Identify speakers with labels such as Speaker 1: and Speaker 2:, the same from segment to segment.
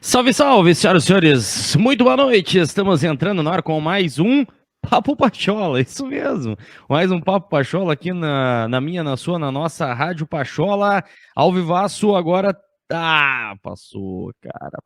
Speaker 1: Salve, salve, senhoras e senhores. Muito boa noite. Estamos entrando no ar com mais um Papo Pachola, isso mesmo. Mais um Papo Pachola aqui na minha, na sua, na nossa Rádio Pachola. Ao vivaço agora. Passou, cara,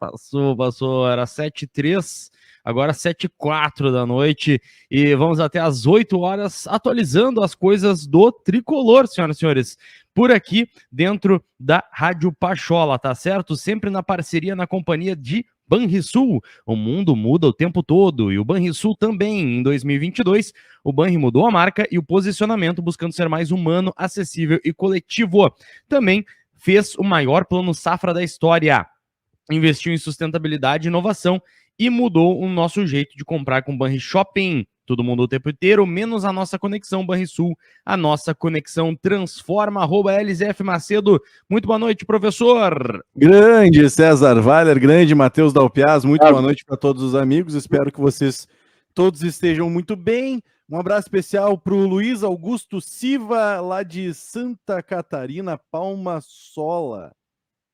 Speaker 1: passou. Era 7h03, agora 7h04 da noite. E vamos até às 8 horas atualizando as coisas do tricolor, senhoras e senhores. Por aqui, dentro da Rádio Pachola, tá certo? Sempre na parceria, na companhia de Banrisul. O mundo muda o tempo todo e o Banrisul também. Em 2022, o Banri mudou a marca e o posicionamento, buscando ser mais humano, acessível e coletivo. Também fez o maior plano safra da história. Investiu em sustentabilidade e inovação e mudou o nosso jeito de comprar com o Banri Shopping. Todo mundo o tempo inteiro, menos a nossa conexão Banrisul. A nossa conexão transforma. @LZF Macedo. Muito boa noite, professor.
Speaker 2: Grande César Weiler, grande Matheus Dalpiaz. Muito boa noite para todos os amigos. Espero que vocês todos estejam muito bem. Um abraço especial para o Luiz Augusto Silva, lá de Santa Catarina, Palma Sola.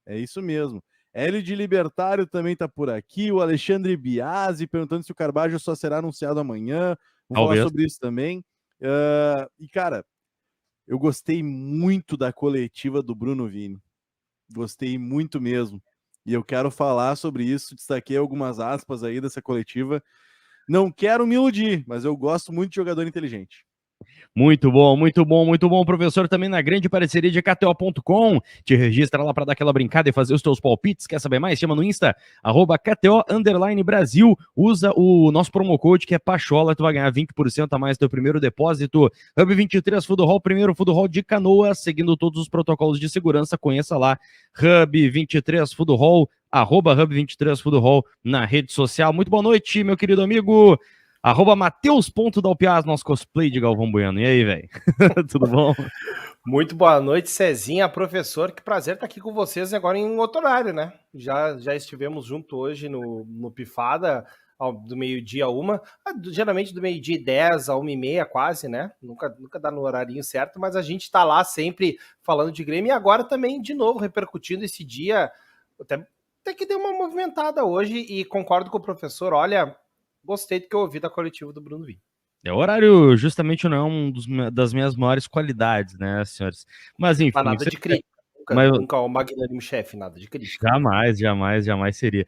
Speaker 2: É isso mesmo. Hélio de Libertário também está por aqui. O Alexandre Biasi perguntando se o Carbajo só será anunciado amanhã. Vamos falar sobre isso também. E, cara, eu gostei muito da coletiva do Bruno Vini. Gostei muito mesmo. E eu quero falar sobre isso. Destaquei algumas aspas aí dessa coletiva. Não quero me iludir, mas eu gosto muito de jogador inteligente.
Speaker 1: Muito bom, professor, também na grande parceria de KTO.com. Te registra lá para dar aquela brincada e fazer os teus palpites. Quer saber mais? Chama no Insta, @KTO_Brasil. Usa o nosso promo code que é Pachola, tu vai ganhar 20% a mais do teu primeiro depósito. Hub 23 Food Hall, primeiro Food Hall de Canoas, seguindo todos os protocolos de segurança. Conheça lá, Hub 23 Food Hall, @Hub 23 Food Hall na rede social. Muito boa noite, meu querido amigo. @Mateus.dalpiaz, nosso cosplay de Galvão Bueno. E aí, velho? Tudo bom?
Speaker 3: Muito boa noite, Cezinha, professor. Que prazer estar aqui com vocês agora em outro horário, né? Já estivemos junto hoje no Pifada, do meio-dia a 1, geralmente do meio-dia e 10 a 1h30 quase, né? Nunca dá no horarinho certo, mas a gente está lá sempre falando de Grêmio e agora também, de novo, repercutindo esse dia. Até que deu uma movimentada hoje e concordo com o professor, olha... Gostei do que eu ouvi da coletiva do Bruno Vini.
Speaker 1: O horário justamente não é das minhas maiores qualidades, né, senhores? Mas enfim.
Speaker 3: Nada de crítica. Nunca o magnânimo chefe, nada de crítica.
Speaker 1: Jamais seria.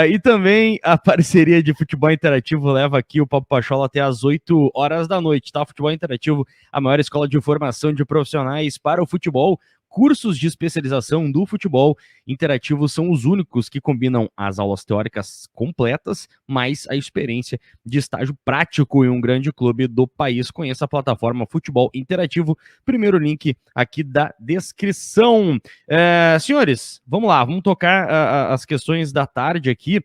Speaker 1: E também a parceria de Futebol Interativo leva aqui o Papo Pachola até às 8 horas da noite, tá? Futebol Interativo, a maior escola de formação de profissionais para o futebol. Cursos de especialização do futebol interativo são os únicos que combinam as aulas teóricas completas, mais a experiência de estágio prático em um grande clube do país. Conheça a plataforma Futebol Interativo, primeiro link aqui da descrição. Senhores, vamos lá, vamos tocar as questões da tarde aqui.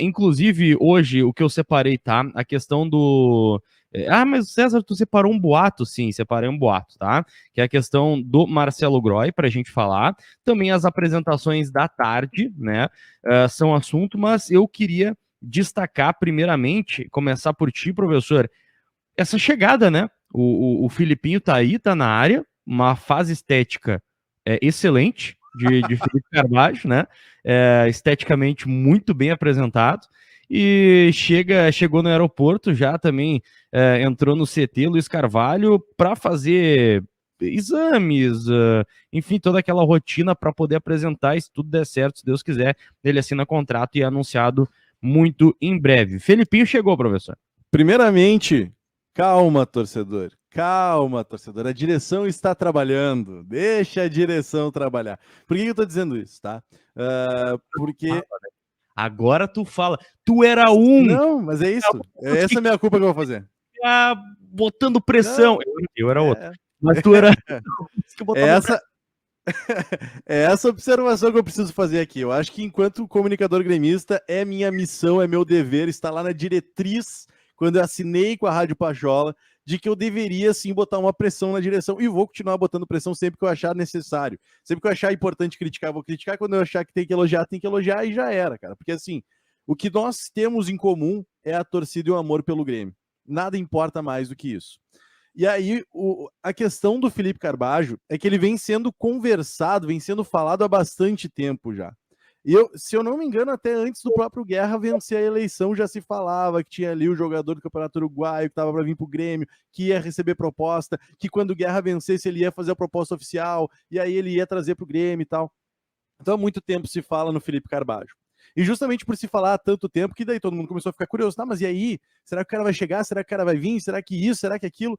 Speaker 1: Inclusive, hoje, o que eu separei, tá? A questão do... mas César, tu separou um boato? Sim, separei um boato, tá? Que é a questão do Marcelo Groy, pra gente falar. Também as apresentações da tarde, né? São assunto, mas eu queria destacar primeiramente, começar por ti, professor, essa chegada, né? O Filipinho tá aí, tá na área, uma fase estética excelente de Felipe Carvalho, né? Esteticamente muito bem apresentado. E chegou no aeroporto já também, entrou no CT Luiz Carvalho para fazer exames, enfim, toda aquela rotina para poder apresentar, e se tudo der certo, se Deus quiser, ele assina contrato e é anunciado muito em breve. Felipinho chegou, professor.
Speaker 2: Primeiramente, calma, torcedor. Calma, torcedor. A direção está trabalhando. Deixa a direção trabalhar. Por que eu estou dizendo isso, tá? Porque...
Speaker 1: Agora tu fala. Tu era um.
Speaker 2: Não, mas é isso. Essa é a minha culpa que eu vou fazer.
Speaker 1: Botando pressão. Eu era outro. Mas tu era...
Speaker 2: É essa observação que eu preciso fazer aqui. Eu acho que enquanto comunicador gremista, é minha missão, é meu dever estar lá na diretriz, quando eu assinei com a Rádio Pachola, de que eu deveria sim botar uma pressão na direção, e vou continuar botando pressão sempre que eu achar necessário. Sempre que eu achar importante criticar, vou criticar. Quando eu achar que tem que elogiar, e já era, cara. Porque assim, o que nós temos em comum é a torcida e o amor pelo Grêmio. Nada importa mais do que isso. E aí, a questão do Felipe Carbajo é que ele vem sendo conversado, vem sendo falado há bastante tempo já. E se eu não me engano, até antes do próprio Guerra vencer a eleição, já se falava que tinha ali o jogador do Campeonato Uruguaio que estava para vir para o Grêmio, que ia receber proposta, que quando o Guerra vencesse ele ia fazer a proposta oficial, e aí ele ia trazer para o Grêmio e tal. Então há muito tempo se fala no Felipe Carbajo. E justamente por se falar há tanto tempo, que daí todo mundo começou a ficar curioso. Tá, mas e aí? Será que o cara vai chegar? Será que o cara vai vir? Será que isso? Será que aquilo?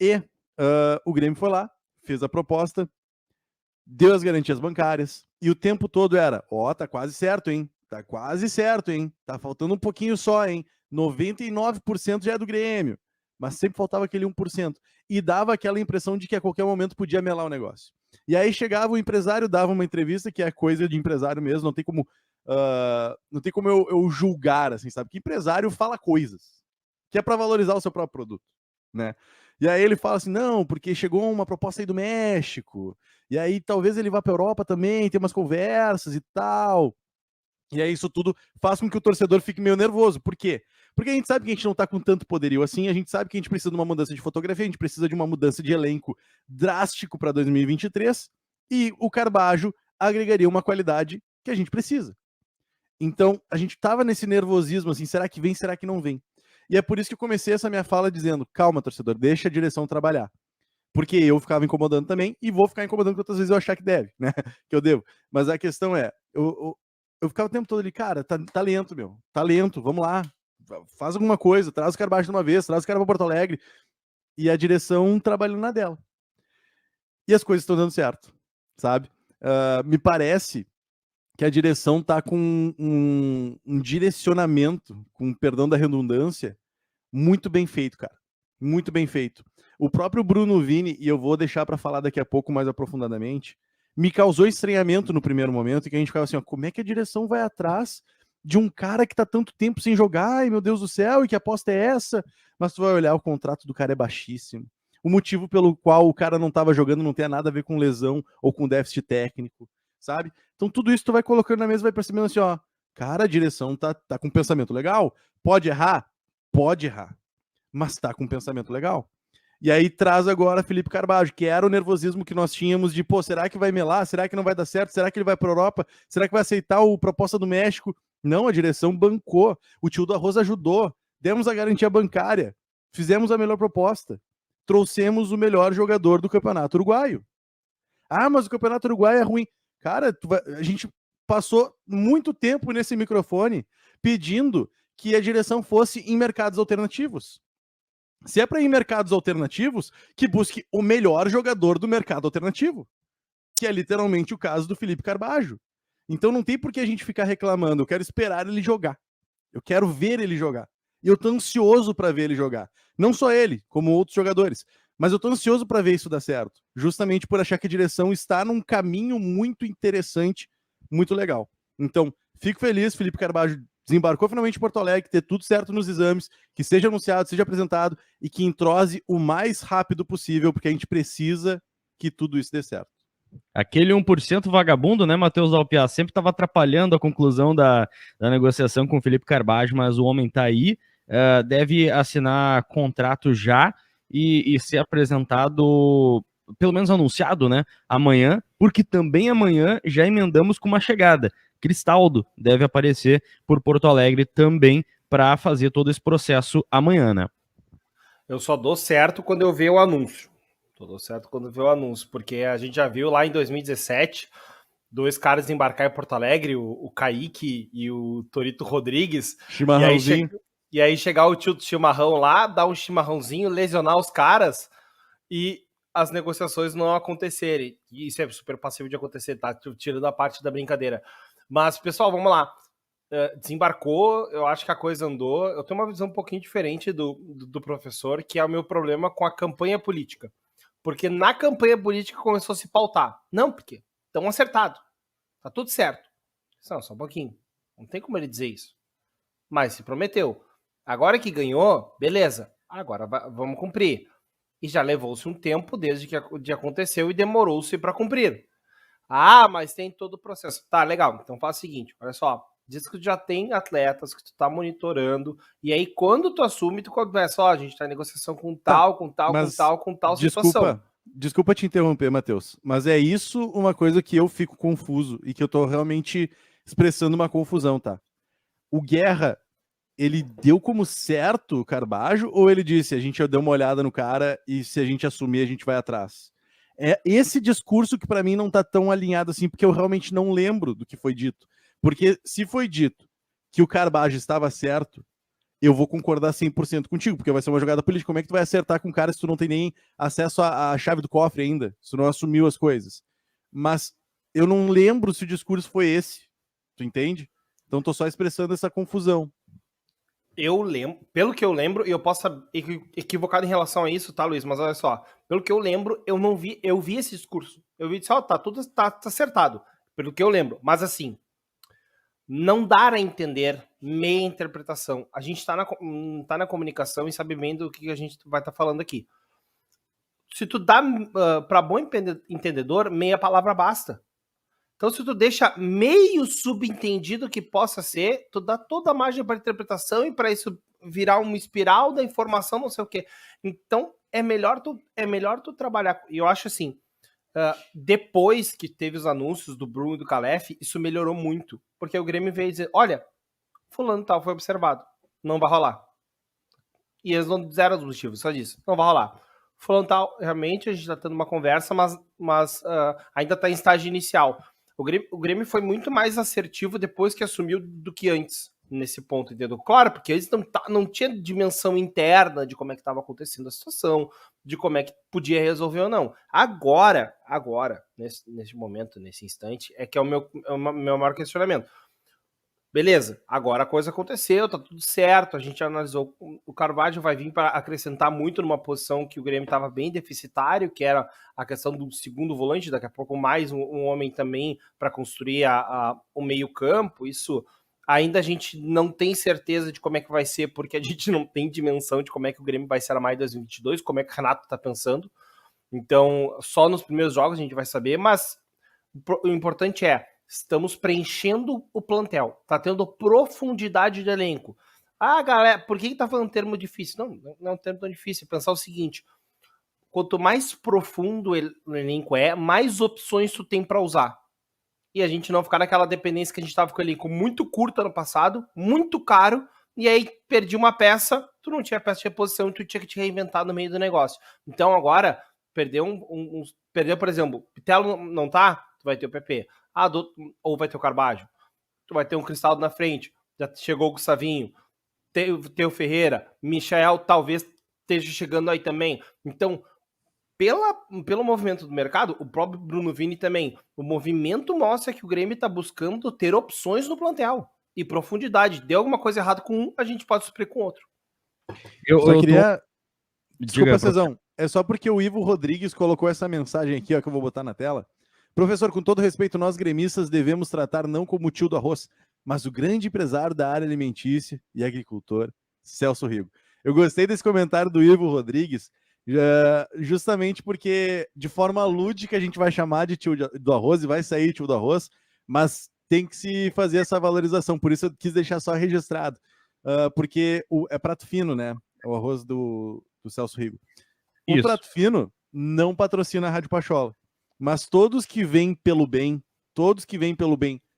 Speaker 2: E o Grêmio foi lá, fez a proposta, deu as garantias bancárias, e o tempo todo era, tá quase certo, hein? Tá quase certo, hein? Tá faltando um pouquinho só, hein? 99% já é do Grêmio, mas sempre faltava aquele 1%. E dava aquela impressão de que a qualquer momento podia melar o negócio. E aí chegava o empresário, dava uma entrevista, que é coisa de empresário mesmo, não tem como, eu julgar, assim, sabe? Que empresário fala coisas, que é para valorizar o seu próprio produto, né? E aí ele fala assim, não, porque chegou uma proposta aí do México, e aí talvez ele vá para a Europa também, tem umas conversas e tal. E aí isso tudo faz com que o torcedor fique meio nervoso. Por quê? Porque a gente sabe que a gente não tá com tanto poderio assim, a gente sabe que a gente precisa de uma mudança de fotografia, a gente precisa de uma mudança de elenco drástico para 2023, e o Carbajo agregaria uma qualidade que a gente precisa. Então, a gente tava nesse nervosismo assim, será que vem, será que não vem? E é por isso que eu comecei essa minha fala dizendo, calma, torcedor, deixa a direção trabalhar. Porque eu ficava incomodando também, e vou ficar incomodando quantas vezes eu achar que deve, né? Que eu devo. Mas a questão é, eu ficava o tempo todo ali, cara, tá lento, meu. Tá lento, vamos lá. Faz alguma coisa, traz o Carbajo de uma vez, traz o cara pra Porto Alegre. E a direção trabalhando na dela. E as coisas estão dando certo, sabe? Me parece que a direção tá com um direcionamento, com perdão da redundância, muito bem feito, cara. Muito bem feito. O próprio Bruno Vini, e eu vou deixar para falar daqui a pouco mais aprofundadamente, me causou estranhamento no primeiro momento, que a gente ficava assim, ó, como é que a direção vai atrás de um cara que tá tanto tempo sem jogar, e meu Deus do céu, e que aposta é essa? Mas tu vai olhar, o contrato do cara é baixíssimo. O motivo pelo qual o cara não tava jogando não tem nada a ver com lesão ou com déficit técnico, sabe? Então tudo isso tu vai colocando na mesa, vai percebendo assim, ó, cara, a direção tá com um pensamento legal, pode errar? Pode errar, mas tá com um pensamento legal. E aí traz agora Felipe Carbajo, que era o nervosismo que nós tínhamos de, pô, será que vai melar? Será que não vai dar certo? Será que ele vai para a Europa? Será que vai aceitar a proposta do México? Não, a direção bancou. O tio do Arroz ajudou. Demos a garantia bancária. Fizemos a melhor proposta. Trouxemos o melhor jogador do Campeonato Uruguaio. Ah, mas o Campeonato Uruguaio é ruim. Cara, a gente passou muito tempo nesse microfone pedindo que a direção fosse em mercados alternativos. Se é para ir em mercados alternativos, que busque o melhor jogador do mercado alternativo, que é literalmente o caso do Felipe Carbajo. Então não tem por que a gente ficar reclamando, eu quero esperar ele jogar. Eu quero ver ele jogar. E eu tô ansioso para ver ele jogar. Não só ele, como outros jogadores. Mas eu tô ansioso para ver isso dar certo. Justamente por achar que a direção está num caminho muito interessante, muito legal. Então, fico feliz, Felipe Carbajo desembarcou finalmente em Porto Alegre, ter tudo certo nos exames, que seja anunciado, seja apresentado e que entrose o mais rápido possível, porque a gente precisa que tudo isso dê certo.
Speaker 1: Aquele 1% vagabundo, né, Matheus Dalpiá, sempre estava atrapalhando a conclusão da negociação com o Felipe Carbajo, mas o homem está aí, deve assinar contrato já e ser apresentado, pelo menos anunciado, né, amanhã, porque também amanhã já emendamos com uma chegada. Cristaldo deve aparecer por Porto Alegre também para fazer todo esse processo amanhã, né?
Speaker 3: Eu só dou certo quando eu ver o anúncio. Dou certo quando vê o anúncio, porque a gente já viu lá em 2017 dois caras embarcar em Porto Alegre, o Kaique e o Torito Rodrigues.
Speaker 2: Chimarrãozinho.
Speaker 3: E aí chegar o tio do chimarrão lá, dar um chimarrãozinho, lesionar os caras e as negociações não acontecerem. E isso é super passivo de acontecer, tá? Tirando a parte da brincadeira. Mas, pessoal, vamos lá. Desembarcou, eu acho que a coisa andou. Eu tenho uma visão um pouquinho diferente do professor, que é o meu problema com a campanha política. Porque na campanha política começou a se pautar. Não, porque estão acertado. Tá tudo certo. Não, só um pouquinho. Não tem como ele dizer isso. Mas se prometeu. Agora que ganhou, beleza. Agora vamos cumprir. E já levou-se um tempo desde que aconteceu e demorou-se para cumprir. Ah, mas tem todo o processo. Tá, legal. Então faz o seguinte, olha só. Diz que tu já tem atletas que tu tá monitorando. E aí, quando tu assume, tu começa, ó, a gente tá em negociação com tal situação.
Speaker 2: Desculpa te interromper, Matheus, mas é isso uma coisa que eu fico confuso e que eu tô realmente expressando uma confusão, tá? O Guerra, ele deu como certo o Carbajo ou ele disse, a gente deu uma olhada no cara e se a gente assumir, a gente vai atrás? É esse discurso que para mim não tá tão alinhado assim, porque eu realmente não lembro do que foi dito. Porque se foi dito que o Carbajo estava certo, eu vou concordar 100% contigo, porque vai ser uma jogada política. Como é que tu vai acertar com um cara se tu não tem nem acesso à chave do cofre ainda? Se tu não assumiu as coisas. Mas eu não lembro se o discurso foi esse. Tu entende? Então tô só expressando essa confusão.
Speaker 3: Eu lembro, pelo que eu lembro, e eu posso estar equivocado em relação a isso, tá, Luiz? Mas olha só, pelo que eu lembro, eu vi esse discurso. Eu vi, ó, tá tudo tá acertado, pelo que eu lembro. Mas assim, não dar a entender meia interpretação. A gente tá na comunicação e sabe bem do que a gente vai estar falando aqui. Se tu dá para bom entendedor, meia palavra basta. Então, se tu deixa meio subentendido que possa ser, tu dá toda a margem para interpretação e para isso virar uma espiral da informação, não sei o quê. Então, é melhor tu trabalhar. E eu acho assim, depois que teve os anúncios do Bruno e do Calef, isso melhorou muito. Porque o Grêmio veio dizer, olha, fulano tal foi observado, não vai rolar. E eles não disseram os motivos, só disso, não vai rolar. Fulano tal, realmente a gente está tendo uma conversa, mas ainda está em estágio inicial. O Grêmio foi muito mais assertivo depois que assumiu do que antes, nesse ponto, entendeu? Claro, porque eles não tinha dimensão interna de como é que estava acontecendo a situação, de como é que podia resolver ou não. Agora, nesse momento, nesse instante, é que é o meu maior questionamento. Beleza, agora a coisa aconteceu, tá tudo certo, a gente analisou, o Carvalho vai vir para acrescentar muito numa posição que o Grêmio estava bem deficitário, que era a questão do segundo volante, daqui a pouco mais um homem também para construir o meio campo, isso ainda a gente não tem certeza de como é que vai ser, porque a gente não tem dimensão de como é que o Grêmio vai ser a maio de 2022, como é que o Renato está pensando, então só nos primeiros jogos a gente vai saber, mas o importante estamos preenchendo o plantel. Tá tendo profundidade de elenco. Ah, galera, por que tá falando termo difícil? Não é um termo tão difícil. Pensar o seguinte, quanto mais profundo o elenco mais opções tu tem para usar. E a gente não ficar naquela dependência que a gente tava com o elenco muito curto ano passado, muito caro, e aí perdi uma peça, tu não tinha peça de reposição, tu tinha que te reinventar no meio do negócio. Então agora, perdeu, por exemplo, o Pitelo não tá, tu vai ter o PP. Ou vai ter o Carbajo, tu vai ter um Cristaldo na frente, já chegou o Gustavinho, tem o Ferreira, Michael talvez esteja chegando aí também. Então, pelo movimento do mercado, o próprio Bruno Vini também, o movimento mostra que o Grêmio está buscando ter opções no plantel e profundidade. Deu alguma coisa errada com um, a gente pode suprir com outro.
Speaker 2: Eu queria... Desculpa, Cezão. É só porque o Ivo Rodrigues colocou essa mensagem aqui, ó, que eu vou botar na tela. Professor, com todo respeito, nós gremistas devemos tratar não como o tio do arroz, mas o grande empresário da área alimentícia e agricultor, Celso Rigo. Eu gostei desse comentário do Ivo Rodrigues, justamente porque de forma lúdica a gente vai chamar de tio do arroz e vai sair tio do arroz, mas tem que se fazer essa valorização, por isso eu quis deixar só registrado, porque é prato fino, né? É o arroz do Celso Rigo. O prato fino não patrocina a Rádio Pachola. Mas todos que vêm pelo bem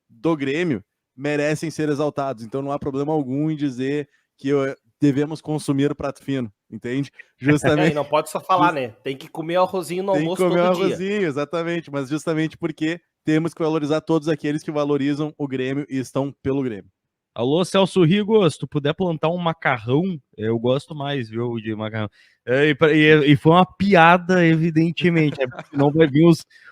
Speaker 2: do Grêmio merecem ser exaltados. Então não há problema algum em dizer que devemos consumir prato fino, entende?
Speaker 3: Justamente. Não pode só falar, né? Tem que comer arrozinho no almoço todo dia. Tem que comer arrozinho,
Speaker 2: exatamente. Mas justamente porque temos que valorizar todos aqueles que valorizam o Grêmio e estão pelo Grêmio.
Speaker 1: Alô, Celso Rigo, se tu puder plantar um macarrão, eu gosto mais, viu, de macarrão. E foi uma piada, evidentemente, senão vai vir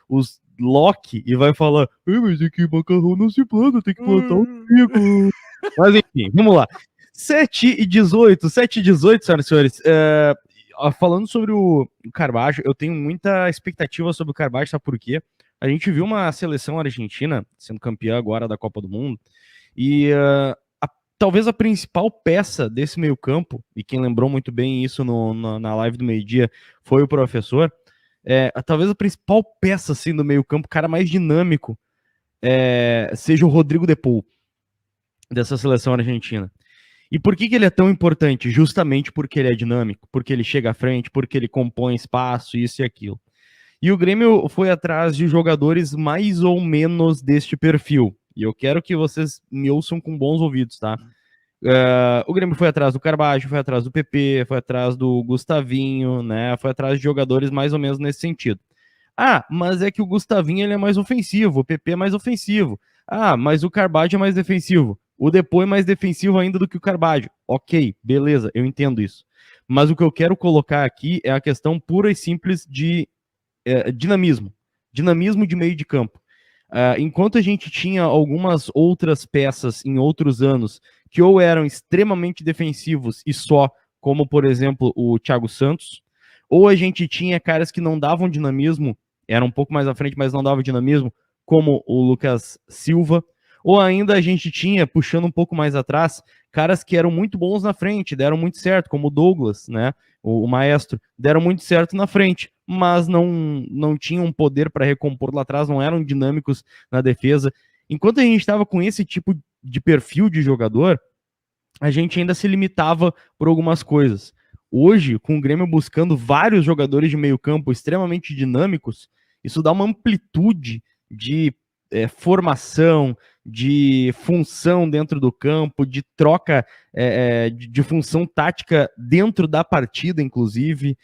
Speaker 1: os Loki e vai falar, mas aqui macarrão não se planta, tem que plantar um trigo. Mas enfim, vamos lá. 7h18, senhoras e senhores. Falando sobre o Carbajo, eu tenho muita expectativa sobre o Carbajo, sabe por quê? A gente viu uma seleção argentina sendo campeã agora da Copa do Mundo, e talvez a principal peça desse meio campo, e quem lembrou muito bem isso na live do meio-dia foi o professor, talvez a principal peça assim, do meio campo, o cara mais dinâmico, seja o Rodrigo de Paul, dessa seleção argentina. E por que ele é tão importante? Justamente porque ele é dinâmico, porque ele chega à frente, porque ele compõe espaço, isso e aquilo. E o Grêmio foi atrás de jogadores mais ou menos deste perfil. E eu quero que vocês me ouçam com bons ouvidos, tá? O Grêmio foi atrás do Carbajo, foi atrás do PP, foi atrás do Gustavinho, né? Foi atrás de jogadores mais ou menos nesse sentido. Ah, mas é que o Gustavinho ele é mais ofensivo, o PP é mais ofensivo. Ah, mas o Carbajo é mais defensivo. O Depô é mais defensivo ainda do que o Carbajo. Ok, beleza, eu entendo isso. Mas o que eu quero colocar aqui é a questão pura e simples de dinamismo. Dinamismo de meio de campo. Enquanto a gente tinha algumas outras peças em outros anos que ou eram extremamente defensivos e só, como por exemplo o Thiago Santos, ou a gente tinha caras que não davam dinamismo, eram um pouco mais à frente, mas não davam dinamismo, como o Lucas Silva, ou ainda a gente tinha, puxando um pouco mais atrás, caras que eram muito bons na frente, deram muito certo, como o Douglas, né, o maestro, deram muito certo na frente, mas não tinham poder para recompor lá atrás, não eram dinâmicos na defesa. Enquanto a gente estava com esse tipo de perfil de jogador, a gente ainda se limitava por algumas coisas. Hoje, com o Grêmio buscando vários jogadores de meio campo extremamente dinâmicos, isso dá uma amplitude de formação, de função dentro do campo, de troca de função tática dentro da partida, inclusive,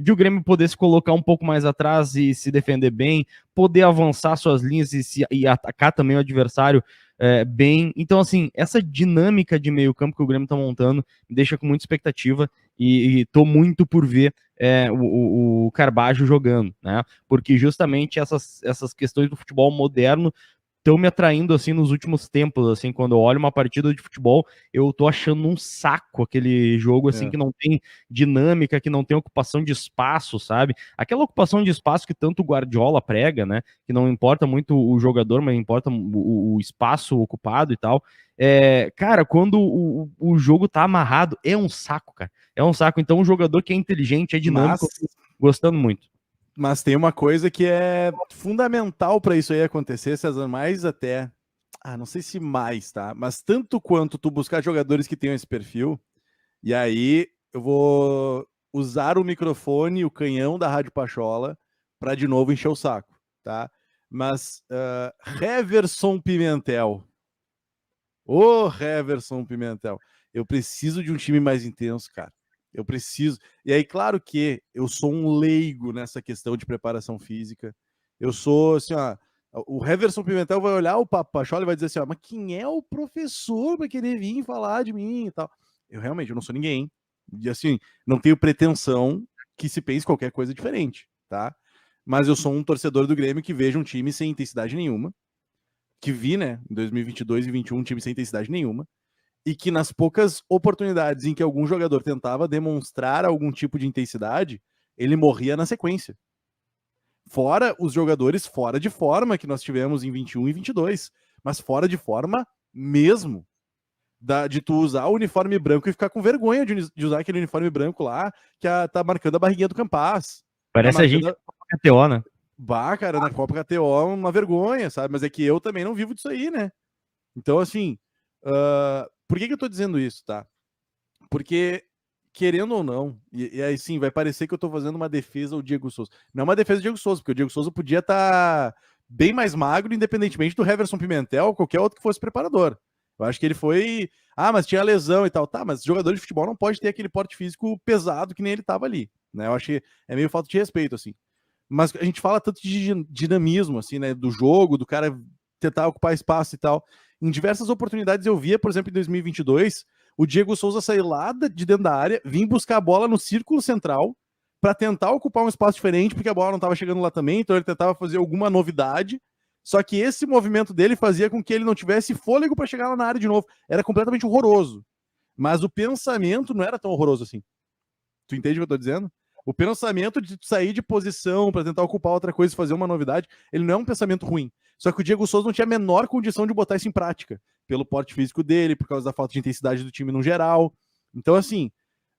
Speaker 1: de o Grêmio poder se colocar um pouco mais atrás e se defender bem, poder avançar suas linhas e atacar também o adversário bem. Então, assim, essa dinâmica de meio campo que o Grêmio tá montando me deixa com muita expectativa e tô muito por ver o Carbajo jogando, né? Porque justamente essas questões do futebol moderno estão me atraindo assim nos últimos tempos, assim, quando eu olho uma partida de futebol, eu tô achando um saco aquele jogo assim que não tem dinâmica, que não tem ocupação de espaço, sabe? Aquela ocupação de espaço que tanto o Guardiola prega, né? Que não importa muito o jogador, mas importa o espaço ocupado e tal. Cara, quando o jogo tá amarrado, é um saco, cara. É um saco. Então, um jogador que é inteligente, é dinâmico, gostando muito.
Speaker 2: Mas tem uma coisa que é fundamental para isso aí acontecer, César, mais até, não sei se mais, tá? Mas tanto quanto tu buscar jogadores que tenham esse perfil, e aí eu vou usar o microfone, o canhão da Rádio Pachola, para de novo encher o saco, tá? Mas Heverson Pimentel. Ô, Heverson Pimentel. Eu preciso de um time mais intenso, cara. Eu preciso. E aí, claro que eu sou um leigo nessa questão de preparação física. Eu sou, assim, ó. O Heverson Pimentel vai olhar o Papo Pachola e vai dizer assim, ó, mas quem é o professor para querer vir falar de mim e tal? Eu realmente, eu não sou ninguém. E assim, não tenho pretensão que se pense qualquer coisa diferente, tá? Mas eu sou um torcedor do Grêmio que veja um time sem intensidade nenhuma, que vi, né, em 2022 e 2021, um time sem intensidade nenhuma, e que nas poucas oportunidades em que algum jogador tentava demonstrar algum tipo de intensidade, ele morria na sequência. Fora os jogadores fora de forma que nós tivemos em 21 e 22, mas fora de forma mesmo. De tu usar o uniforme branco e ficar com vergonha de usar aquele uniforme branco lá, que tá marcando a barriguinha do Campas.
Speaker 1: Parece
Speaker 2: tá
Speaker 1: a gente KTO, né?
Speaker 2: Bah, cara, na Copa KTO é uma vergonha, sabe? Mas é que eu também não vivo disso aí, né? Então, assim, por que eu tô dizendo isso, tá? Porque, querendo ou não, e aí sim, vai parecer que eu tô fazendo uma defesa ao Diego Souza. Não é uma defesa do Diego Souza, porque o Diego Souza podia estar bem mais magro, independentemente do Heverson Pimentel ou qualquer outro que fosse preparador. Eu acho que ele foi... mas tinha lesão e tal. Tá, mas jogador de futebol não pode ter aquele porte físico pesado que nem ele tava ali, né? Eu acho que é meio falta de respeito, assim. Mas a gente fala tanto de dinamismo, assim, né? Do jogo, do cara tentar ocupar espaço e tal. Em diversas oportunidades eu via, por exemplo, em 2022, o Diego Souza sair lá de dentro da área, vir buscar a bola no círculo central para tentar ocupar um espaço diferente, porque a bola não estava chegando lá também, então ele tentava fazer alguma novidade. Só que esse movimento dele fazia com que ele não tivesse fôlego para chegar lá na área de novo. Era completamente horroroso. Mas o pensamento não era tão horroroso assim. Tu entende o que eu tô dizendo? O pensamento de sair de posição para tentar ocupar outra coisa e fazer uma novidade, ele não é um pensamento ruim. Só que o Diego Souza não tinha a menor condição de botar isso em prática, pelo porte físico dele, por causa da falta de intensidade do time no geral. Então, assim,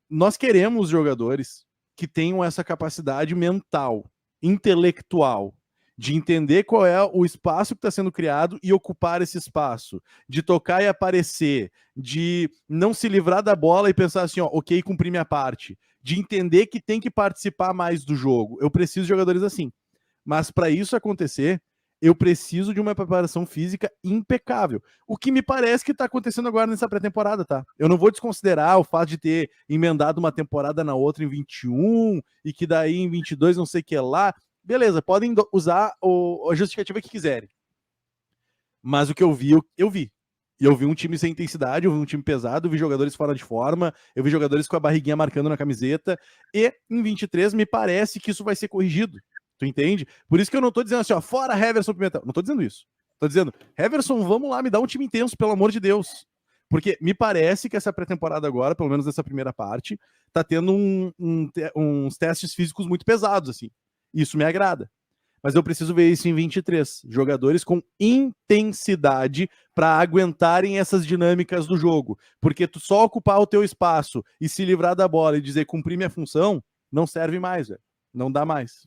Speaker 2: nós queremos jogadores que tenham essa capacidade mental, intelectual, de entender qual é o espaço que está sendo criado e ocupar esse espaço, de tocar e aparecer, de não se livrar da bola e pensar assim, ó, ok, cumpri minha parte, de entender que tem que participar mais do jogo. Eu preciso de jogadores assim. Mas para isso acontecer, eu preciso de uma preparação física impecável. O que me parece que está acontecendo agora nessa pré-temporada, tá? Eu não vou desconsiderar o fato de ter emendado uma temporada na outra em 21 e que daí em 22 não sei o que lá. Beleza, podem usar a justificativa que quiserem. Mas o que eu vi, eu vi. E eu vi um time sem intensidade, eu vi um time pesado, eu vi jogadores fora de forma, eu vi jogadores com a barriguinha marcando na camiseta. E em 23 me parece que isso vai ser corrigido. Tu entende? Por isso que eu não tô dizendo assim, ó, fora Heverson Pimentel. Não tô dizendo isso. Tô dizendo, Heverson, vamos lá, me dá um time intenso, pelo amor de Deus. Porque me parece que essa pré-temporada agora, pelo menos nessa primeira parte, tá tendo uns testes físicos muito pesados, assim. Isso me agrada. Mas eu preciso ver isso em 23. Jogadores com intensidade para aguentarem essas dinâmicas do jogo. Porque tu só ocupar o teu espaço e se livrar da bola e dizer cumprir minha função, não serve mais, velho. Não dá mais.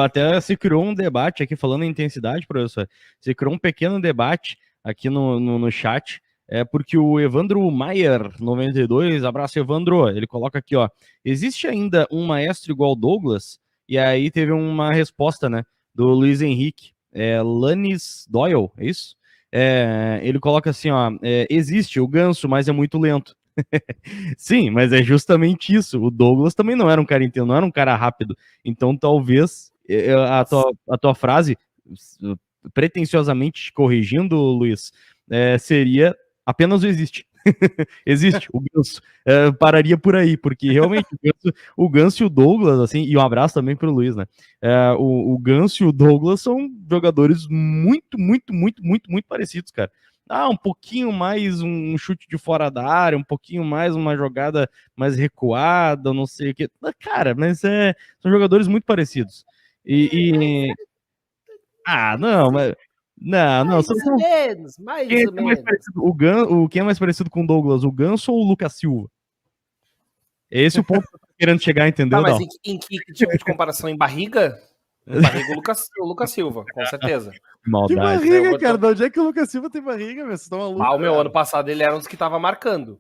Speaker 1: Até se criou um debate aqui, falando em intensidade, professor. Se criou um pequeno debate aqui no chat. Porque o Evandro Maier, 92, abraço Evandro, ele coloca aqui, ó, existe ainda um maestro igual Douglas? E aí teve uma resposta, né, do Luiz Henrique, Lannis Doyle, é isso? Ele coloca assim, ó, existe o Ganso, mas é muito lento. Sim, mas é justamente isso. O Douglas também não era um cara intenso, não era um cara rápido. Então talvez a tua frase, pretensiosamente corrigindo, Luiz, seria apenas o existe. Existe, o Ganso. Pararia por aí, porque realmente o Ganso e o Douglas, assim, e um abraço também pro Luiz, né? O Ganso e o Douglas são jogadores muito, muito, muito, muito, muito parecidos, cara. Um pouquinho mais um chute de fora da área, um pouquinho mais uma jogada mais recuada, não sei o que. Cara, mas são jogadores muito parecidos. Não, mas. Não,
Speaker 3: mais ou menos, mais ou menos.
Speaker 1: Quem é mais parecido com o Douglas, o Ganso ou o Lucas Silva? Esse é o ponto que eu tô querendo chegar, entendeu?
Speaker 3: Mas em que tipo de comparação? Em barriga? Em barriga o Lucas Silva, com certeza.
Speaker 2: Que barriga, cara? De onde é que o Lucas Silva tem barriga, meu? Vocês estão malucos?
Speaker 3: O meu ano passado ele era um dos que tava marcando.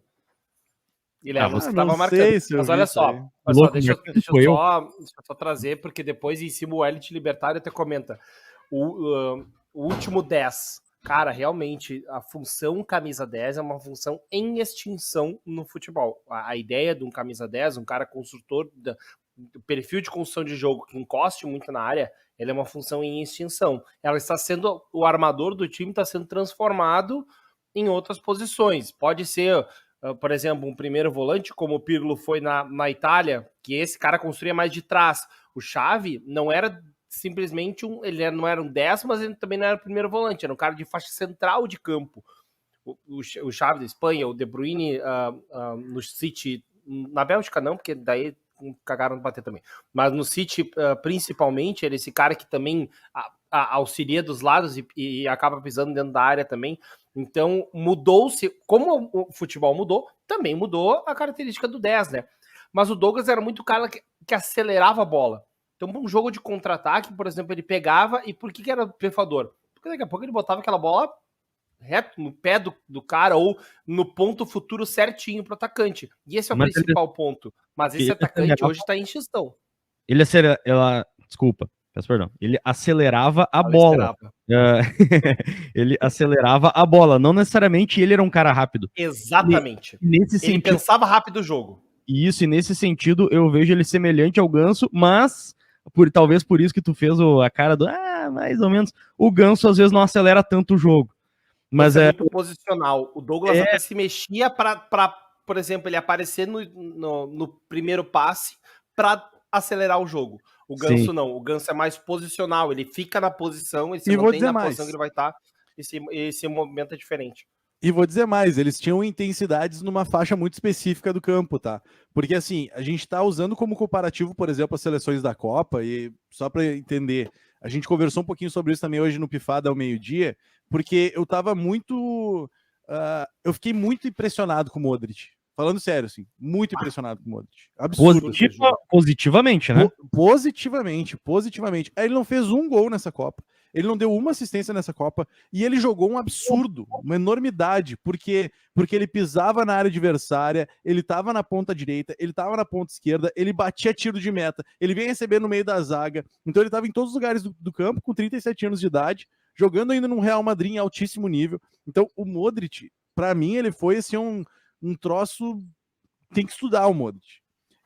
Speaker 3: Ele era um dos que tava marcando. Mas olha só, deixa eu só trazer, porque depois em cima o Elite Libertário até comenta. O último 10. Cara, realmente, a função camisa 10 é uma função em extinção no futebol. A ideia de um camisa 10, um cara construtor, do perfil de construção de jogo que encoste muito na área, ele é uma função em extinção. Ela está sendo, o armador do time está sendo transformado em outras posições. Pode ser, por exemplo, um primeiro volante, como o Pirlo foi na Itália, que esse cara construía mais de trás. O Xavi não era simplesmente ele não era um 10, mas ele também não era o primeiro volante, era um cara de faixa central de campo. O Xavi da Espanha, o De Bruyne no City, na Bélgica não, porque daí cagaram de bater também, mas no City principalmente, ele é esse cara que também auxilia dos lados e acaba pisando dentro da área também. Então mudou-se, como o futebol mudou, também mudou a característica do 10, né? Mas o Douglas era muito cara que acelerava a bola. Então, um jogo de contra-ataque, por exemplo, ele pegava, e por que era pefador? Porque daqui a pouco ele botava aquela bola reto no pé do cara, ou no ponto futuro certinho pro atacante. E esse é o principal ponto. Mas esse atacante hoje tá em extinção.
Speaker 1: Desculpa, peço perdão. Ele acelerava a bola. Ele acelerava a bola. Não necessariamente ele era um cara rápido.
Speaker 3: Exatamente. Ele pensava rápido o jogo.
Speaker 1: E nesse sentido, eu vejo ele semelhante ao Ganso, mas talvez por isso que tu fez a cara do mais ou menos. O Ganso às vezes não acelera tanto o jogo. Mas
Speaker 3: é muito posicional. O Douglas até se mexia para, por exemplo, ele aparecer no primeiro passe para acelerar o jogo. O Ganso não. O Ganso é mais posicional. Ele fica na posição, ele se mantém na posição que ele vai estar. Esse movimento é diferente.
Speaker 2: E vou dizer mais, eles tinham intensidades numa faixa muito específica do campo, tá? Porque assim, a gente tá usando como comparativo, por exemplo, as seleções da Copa, e só para entender, a gente conversou um pouquinho sobre isso também hoje no Pifada ao meio-dia, porque eu tava muito... eu fiquei muito impressionado com o Modric. Falando sério, assim, muito impressionado com o Modric. Absurdo.
Speaker 1: Positivamente, né?
Speaker 2: Positivamente. Aí ele não fez um gol nessa Copa, ele não deu uma assistência nessa Copa, e ele jogou um absurdo, uma enormidade, porque ele pisava na área adversária, ele estava na ponta direita, ele estava na ponta esquerda, ele batia tiro de meta, ele vinha receber no meio da zaga, então ele estava em todos os lugares do campo, com 37 anos de idade, jogando ainda num Real Madrid em altíssimo nível. Então o Modric, para mim, ele foi assim, um troço, tem que estudar o Modric.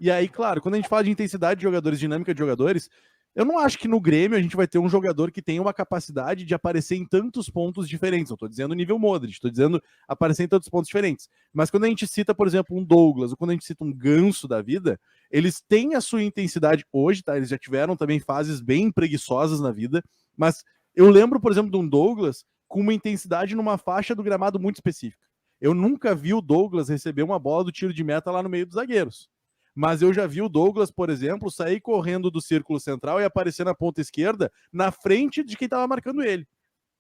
Speaker 2: E aí, claro, quando a gente fala de intensidade de jogadores, dinâmica de jogadores, eu não acho que no Grêmio a gente vai ter um jogador que tenha uma capacidade de aparecer em tantos pontos diferentes. Não estou dizendo nível Modric, estou dizendo aparecer em tantos pontos diferentes. Mas quando a gente cita, por exemplo, um Douglas, ou quando a gente cita um Ganso da vida, eles têm a sua intensidade hoje, tá? Eles já tiveram também fases bem preguiçosas na vida, mas eu lembro, por exemplo, de um Douglas com uma intensidade numa faixa do gramado muito específica. Eu nunca vi o Douglas receber uma bola do tiro de meta lá no meio dos zagueiros. Mas eu já vi o Douglas, por exemplo, sair correndo do círculo central e aparecer na ponta esquerda, na frente de quem estava marcando ele.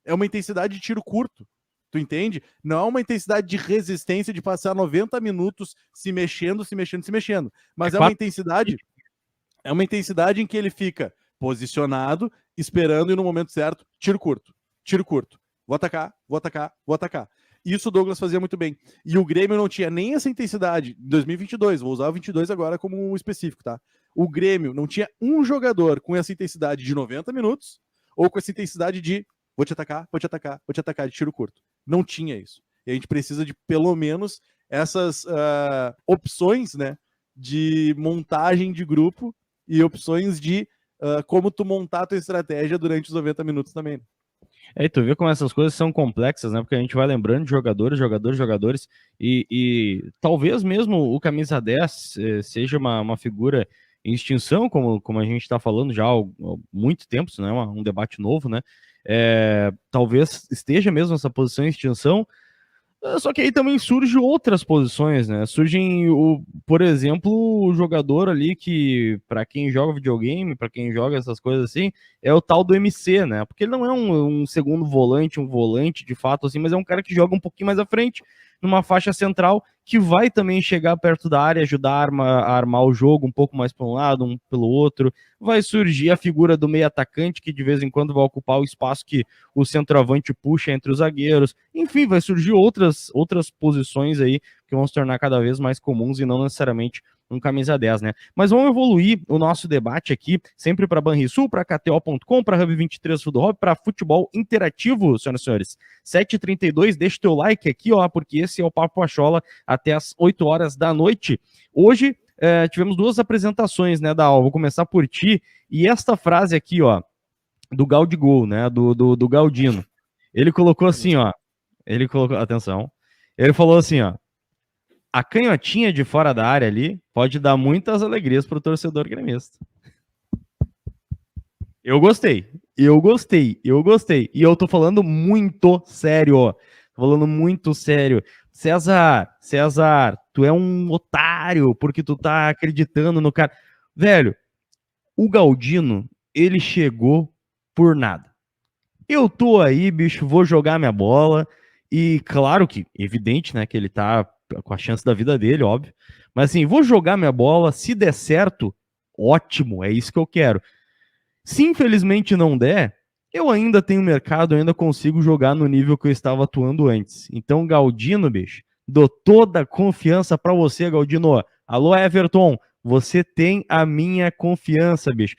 Speaker 2: É uma intensidade de tiro curto. Tu entende? Não é uma intensidade de resistência de passar 90 minutos se mexendo. Mas é uma intensidade em que ele fica posicionado, esperando e no momento certo, tiro curto. Vou atacar. Isso o Douglas fazia muito bem. E o Grêmio não tinha nem essa intensidade em 2022. Vou usar o 22 agora como um específico, tá? O Grêmio não tinha um jogador com essa intensidade de 90 minutos ou com essa intensidade de vou te atacar, de tiro curto. Não tinha isso. E a gente precisa de, pelo menos, essas opções, né, de montagem de grupo e opções de como tu montar a tua estratégia durante os 90 minutos também.
Speaker 1: É, e tu vê como essas coisas são complexas, né? Porque a gente vai lembrando de jogadores, e talvez mesmo o camisa 10 seja uma figura em extinção, como a gente está falando já há muito tempo, isso não é um debate novo, né? Talvez esteja mesmo essa posição em extinção, só que aí também surgem outras posições, né? Surgem, por exemplo, o jogador ali que, para quem joga videogame, para quem joga essas coisas assim, é o tal do MC, né? Porque ele não é um segundo volante, um volante de fato, assim, mas é um cara que joga um pouquinho mais à frente, numa faixa central, que vai também chegar perto da área, ajudar a armar o jogo um pouco mais para um lado, um pelo outro. Vai surgir a figura do meio atacante, que de vez em quando vai ocupar o espaço que o centroavante puxa entre os zagueiros. Enfim, vai surgir outras posições aí que vão se tornar cada vez mais comuns e não necessariamente um camisa 10, né? Mas vamos evoluir o nosso debate aqui, sempre para Banrisul, para KTO.com, para Hub 23 Fudo Hobby, para futebol interativo, senhoras e senhores. 7h32, deixa o teu like aqui, ó, porque esse é o Papo Pachola até as 8 horas da noite. Hoje tivemos duas apresentações, né, Dal? Vou começar por ti, e esta frase aqui, ó, do Gaudigol, né, do Galdino. Ele colocou assim, ó, atenção, ele falou assim, ó: a canhotinha de fora da área ali pode dar muitas alegrias pro torcedor gremista. Eu gostei. E eu tô falando muito sério, ó. Tô falando muito sério. César, tu é um otário porque tu tá acreditando no cara. Velho, o Galdino, ele chegou por nada. Eu tô aí, bicho, vou jogar minha bola. E claro que, evidente, né, que ele tá com a chance da vida dele, óbvio. Mas assim, vou jogar minha bola, se der certo, ótimo, é isso que eu quero. Se infelizmente não der, eu ainda tenho mercado, eu ainda consigo jogar no nível que eu estava atuando antes. Então, Galdino, bicho, dou toda a confiança para você, Galdino. Alô, Everton, você tem a minha confiança, bicho.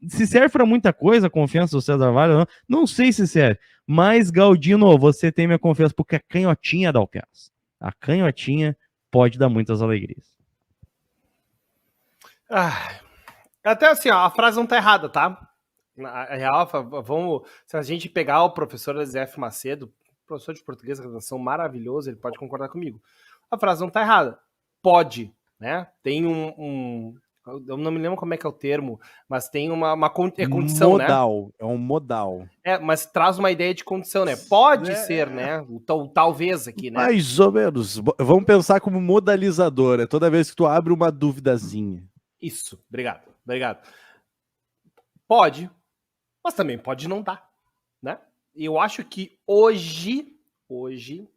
Speaker 1: Se serve para muita coisa a confiança do César Vale, não sei se serve. Mas, Galdino, você tem minha confiança, porque a canhotinha dá o Alpiaz. A canhotinha pode dar muitas alegrias.
Speaker 3: Até assim, ó, a frase não tá errada, tá? Na real, vamos. Se a gente pegar o professor F. Macedo, professor de português, redação maravilhoso, ele pode concordar comigo. A frase não tá errada. Pode, né? Tem eu não me lembro como é que é o termo, mas tem uma condição,
Speaker 2: modal,
Speaker 3: né?
Speaker 2: É um modal.
Speaker 3: Mas traz uma ideia de condição, né? Pode ser, né? O talvez aqui, né?
Speaker 2: Mais ou menos. Vamos pensar como modalizador. É toda vez que tu abre uma duvidazinha.
Speaker 3: Isso, obrigado. Pode, mas também pode não dar, né? E eu acho que hoje,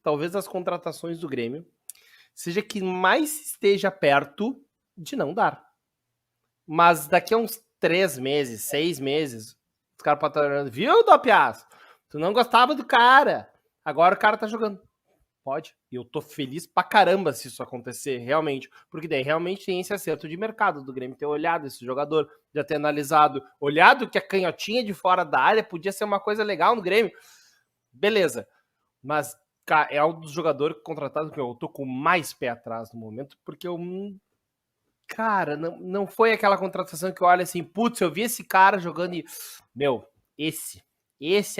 Speaker 3: talvez as contratações do Grêmio seja que mais esteja perto de não dar. Mas daqui a uns 3 meses, 6 meses, os caras podem estar olhando, viu, Dopias? Tu não gostava do cara, agora o cara tá jogando. Pode. E eu tô feliz pra caramba se isso acontecer, realmente. Porque daí realmente tem esse acerto de mercado do Grêmio ter olhado esse jogador, já ter analisado, olhado que a canhotinha de fora da área podia ser uma coisa legal no Grêmio. Beleza. Mas, cara, é um dos jogadores contratados que eu tô com mais pé atrás no momento, porque eu. Cara, não foi aquela contratação que eu olho assim, putz, eu vi esse cara jogando e. Meu, esse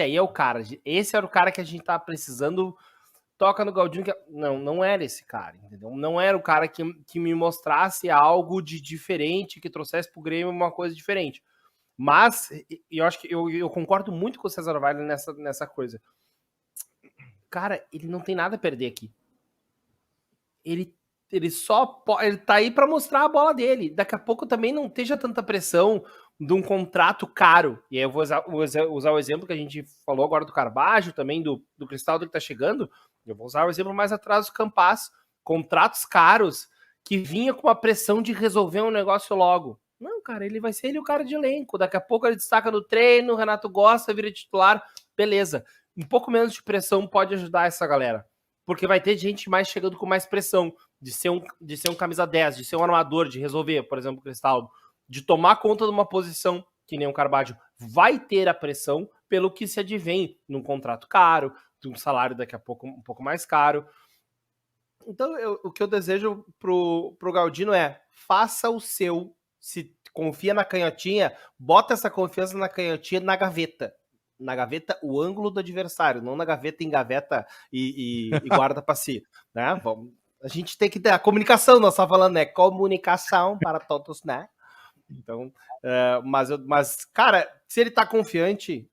Speaker 3: aí é o cara. Esse era o cara que a gente tava precisando. Toca no Galdino. Não era esse cara, entendeu? Não era o cara que me mostrasse algo de diferente, que trouxesse pro Grêmio uma coisa diferente. Mas, eu acho que eu concordo muito com o César Vale nessa coisa. Cara, ele não tem nada a perder aqui. Ele tá aí para mostrar a bola dele. Daqui a pouco também não esteja tanta pressão de um contrato caro. E aí eu vou usar o exemplo que a gente falou agora do Carbajo, também do Cristaldo que tá chegando. Eu vou usar o exemplo mais atrás do Campas. Contratos caros que vinha com a pressão de resolver um negócio logo. Não, cara, ele vai ser ele o cara de elenco. Daqui a pouco ele destaca no treino, o Renato gosta, vira titular. Beleza. Um pouco menos de pressão pode ajudar essa galera. Porque vai ter gente mais chegando com mais pressão, de ser um camisa 10, de ser um armador, de resolver, por exemplo, o Cristaldo, de tomar conta de uma posição, que nem o Carbajo, vai ter a pressão pelo que se advém num contrato caro, de um salário daqui a pouco um pouco mais caro. Então, o que eu desejo pro Galdino é, faça o seu, se confia na canhotinha, bota essa confiança na canhotinha na gaveta. Na gaveta, o ângulo do adversário, não na gaveta, engaveta e guarda para si. Né? A gente tem que ter a comunicação, nós estamos falando, né? Comunicação para todos, né? Então, mas, cara, se ele tá confiante,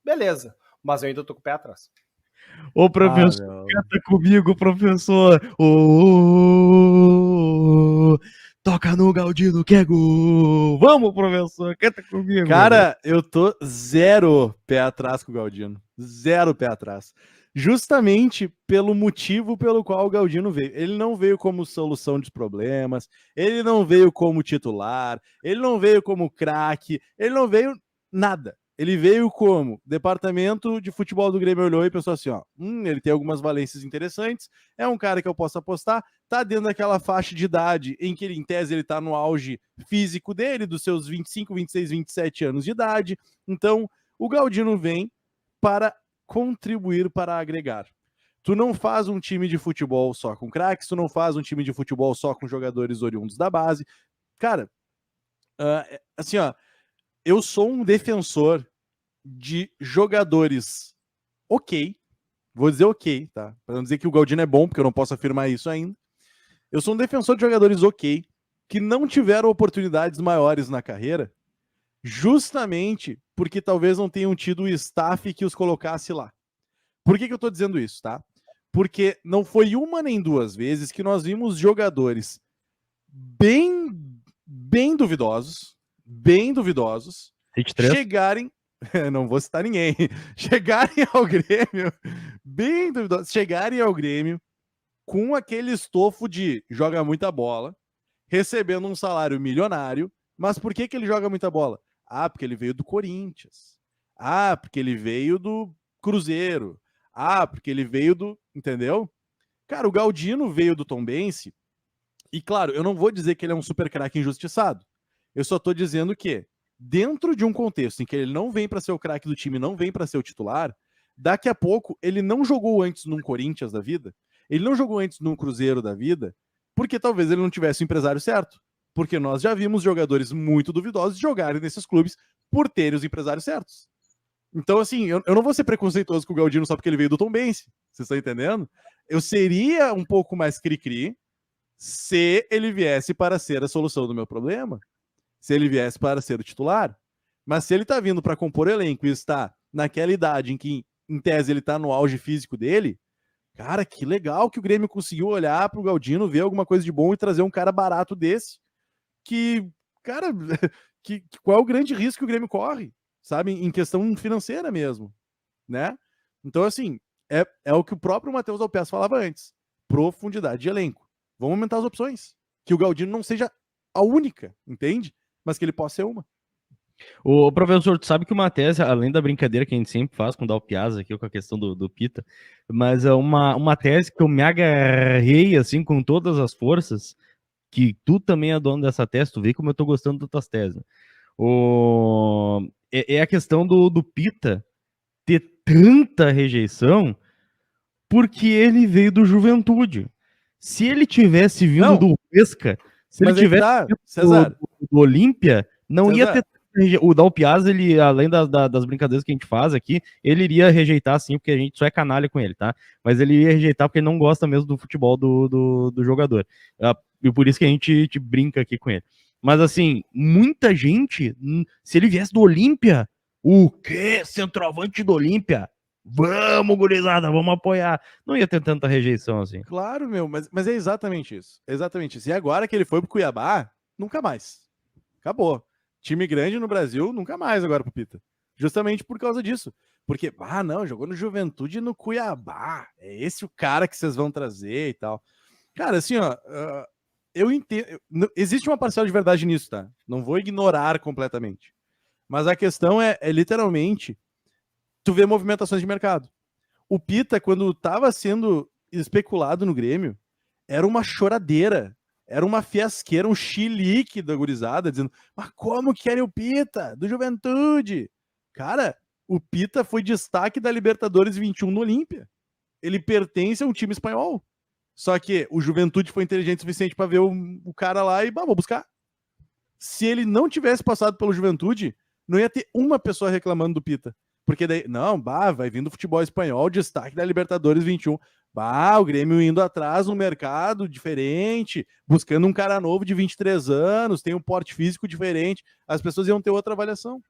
Speaker 3: beleza. Mas eu ainda tô com o pé atrás.
Speaker 1: Ô, professor, canta comigo, professor. Toca no Galdino, que é gol. Vamos, professor, canta comigo.
Speaker 2: Cara, eu tô 0 pé atrás com o Galdino. 0 pé atrás. Justamente pelo motivo pelo qual o Galdino veio. Ele não veio como solução de problemas, ele não veio como titular, ele não veio como craque, ele não veio nada. Ele veio como departamento de futebol do Grêmio olhou e pensou assim, ó, ele tem algumas valências interessantes, é um cara que eu posso apostar, tá dentro daquela faixa de idade em que, em tese, ele tá no auge físico dele, dos seus 25, 26, 27 anos de idade. Então, o Galdino vem para contribuir, para agregar. Tu não faz um time de futebol só com craques, tu não faz um time de futebol só com jogadores oriundos da base. Cara, assim, ó, eu sou um defensor de jogadores ok, vou dizer ok, tá? Para não dizer que o Galdino é bom, porque eu não posso afirmar isso ainda. Eu sou um defensor de jogadores ok, que não tiveram oportunidades maiores na carreira, justamente porque talvez não tenham tido o staff que os colocasse lá. Por que eu tô dizendo isso, tá? Porque não foi uma nem duas vezes que nós vimos jogadores bem duvidosos,
Speaker 1: 23.
Speaker 2: chegarem, não vou citar ninguém, chegarem ao Grêmio, bem duvidosos, chegarem ao Grêmio com aquele estofo de joga muita bola, recebendo um salário milionário. Mas por que ele joga muita bola? Ah, porque ele veio do Corinthians. Ah, porque ele veio do Cruzeiro. Ah, porque ele veio do... Entendeu? Cara, o Galdino veio do Tombense. E claro, eu não vou dizer que ele é um super craque injustiçado. Eu só tô dizendo que, dentro de um contexto em que ele não vem para ser o craque do time, não vem para ser o titular, daqui a pouco ele não jogou antes num Corinthians da vida, ele não jogou antes num Cruzeiro da vida, porque talvez ele não tivesse o empresário certo. Porque nós já vimos jogadores muito duvidosos jogarem nesses clubes por terem os empresários certos. Então, assim, eu não vou ser preconceituoso com o Galdino só porque ele veio do Tombense. Vocês estão entendendo? Eu seria um pouco mais cri-cri se ele viesse para ser a solução do meu problema. Se ele viesse para ser o titular. Mas se ele está vindo para compor elenco e está naquela idade em que, em tese, ele está no auge físico dele, cara, que legal que o Grêmio conseguiu olhar para o Galdino, ver alguma coisa de bom e trazer um cara barato desse. Que, cara, qual é o grande risco que o Grêmio corre, sabe? Em questão financeira mesmo, né? Então, assim, é o que o próprio Matheus Dalpias falava antes. Profundidade de elenco. Vamos aumentar as opções. Que o Galdino não seja a única, entende? Mas que ele possa ser uma.
Speaker 1: O professor, tu sabe que uma tese, além da brincadeira que a gente sempre faz com o Dalpiaz aqui, com a questão do Pita, mas é uma tese que eu me agarrei, assim, com todas as forças, que tu também é dono dessa tese, tu vê como eu tô gostando das tuas teses. É a questão do Pita ter tanta rejeição porque ele veio do Juventude. Se ele tivesse vindo
Speaker 2: Não,
Speaker 1: do Huesca, se ele
Speaker 2: mas aí que
Speaker 1: tivesse
Speaker 2: tá,
Speaker 1: vindo
Speaker 2: César.
Speaker 1: do Olímpia, não ia
Speaker 2: César,
Speaker 1: ter. O Dalpiaz, ele, além das brincadeiras que a gente faz aqui, ele iria rejeitar sim, porque a gente só é canalha com ele, tá? Mas ele ia rejeitar porque ele não gosta mesmo do futebol do jogador. E por isso que a gente brinca aqui com ele. Mas assim, muita gente, se ele viesse do Olímpia, o quê? Centroavante do Olímpia? Vamos, gurizada, vamos apoiar. Não ia ter tanta rejeição assim.
Speaker 2: claro, meu, mas é exatamente isso. É exatamente isso. E agora que ele foi pro Cuiabá, nunca mais. Acabou. Time grande no Brasil, nunca mais agora pro Pita. Justamente por causa disso. Porque, não, jogou no Juventude e no Cuiabá. É esse o cara que vocês vão trazer e tal. Cara, assim, ó, eu entendo. Existe uma parcela de verdade nisso, tá? Não vou ignorar completamente. Mas a questão é literalmente, tu vê movimentações de mercado. O Pita, quando estava sendo especulado no Grêmio, era uma choradeira, era uma fiasqueira, um chilique da gurizada, dizendo, mas como que querem o Pita? Do Juventude? Cara, o Pita foi destaque da Libertadores 21 no Olímpia. Ele pertence a um time espanhol. Só que o Juventude foi inteligente o suficiente para ver o cara lá e, vou buscar. Se ele não tivesse passado pelo Juventude, não ia ter uma pessoa reclamando do Pita. Porque daí, vai vindo o futebol espanhol, destaque da Libertadores 21. O Grêmio indo atrás no mercado diferente, buscando um cara novo de 23 anos, tem um porte físico diferente, as pessoas iam ter outra avaliação.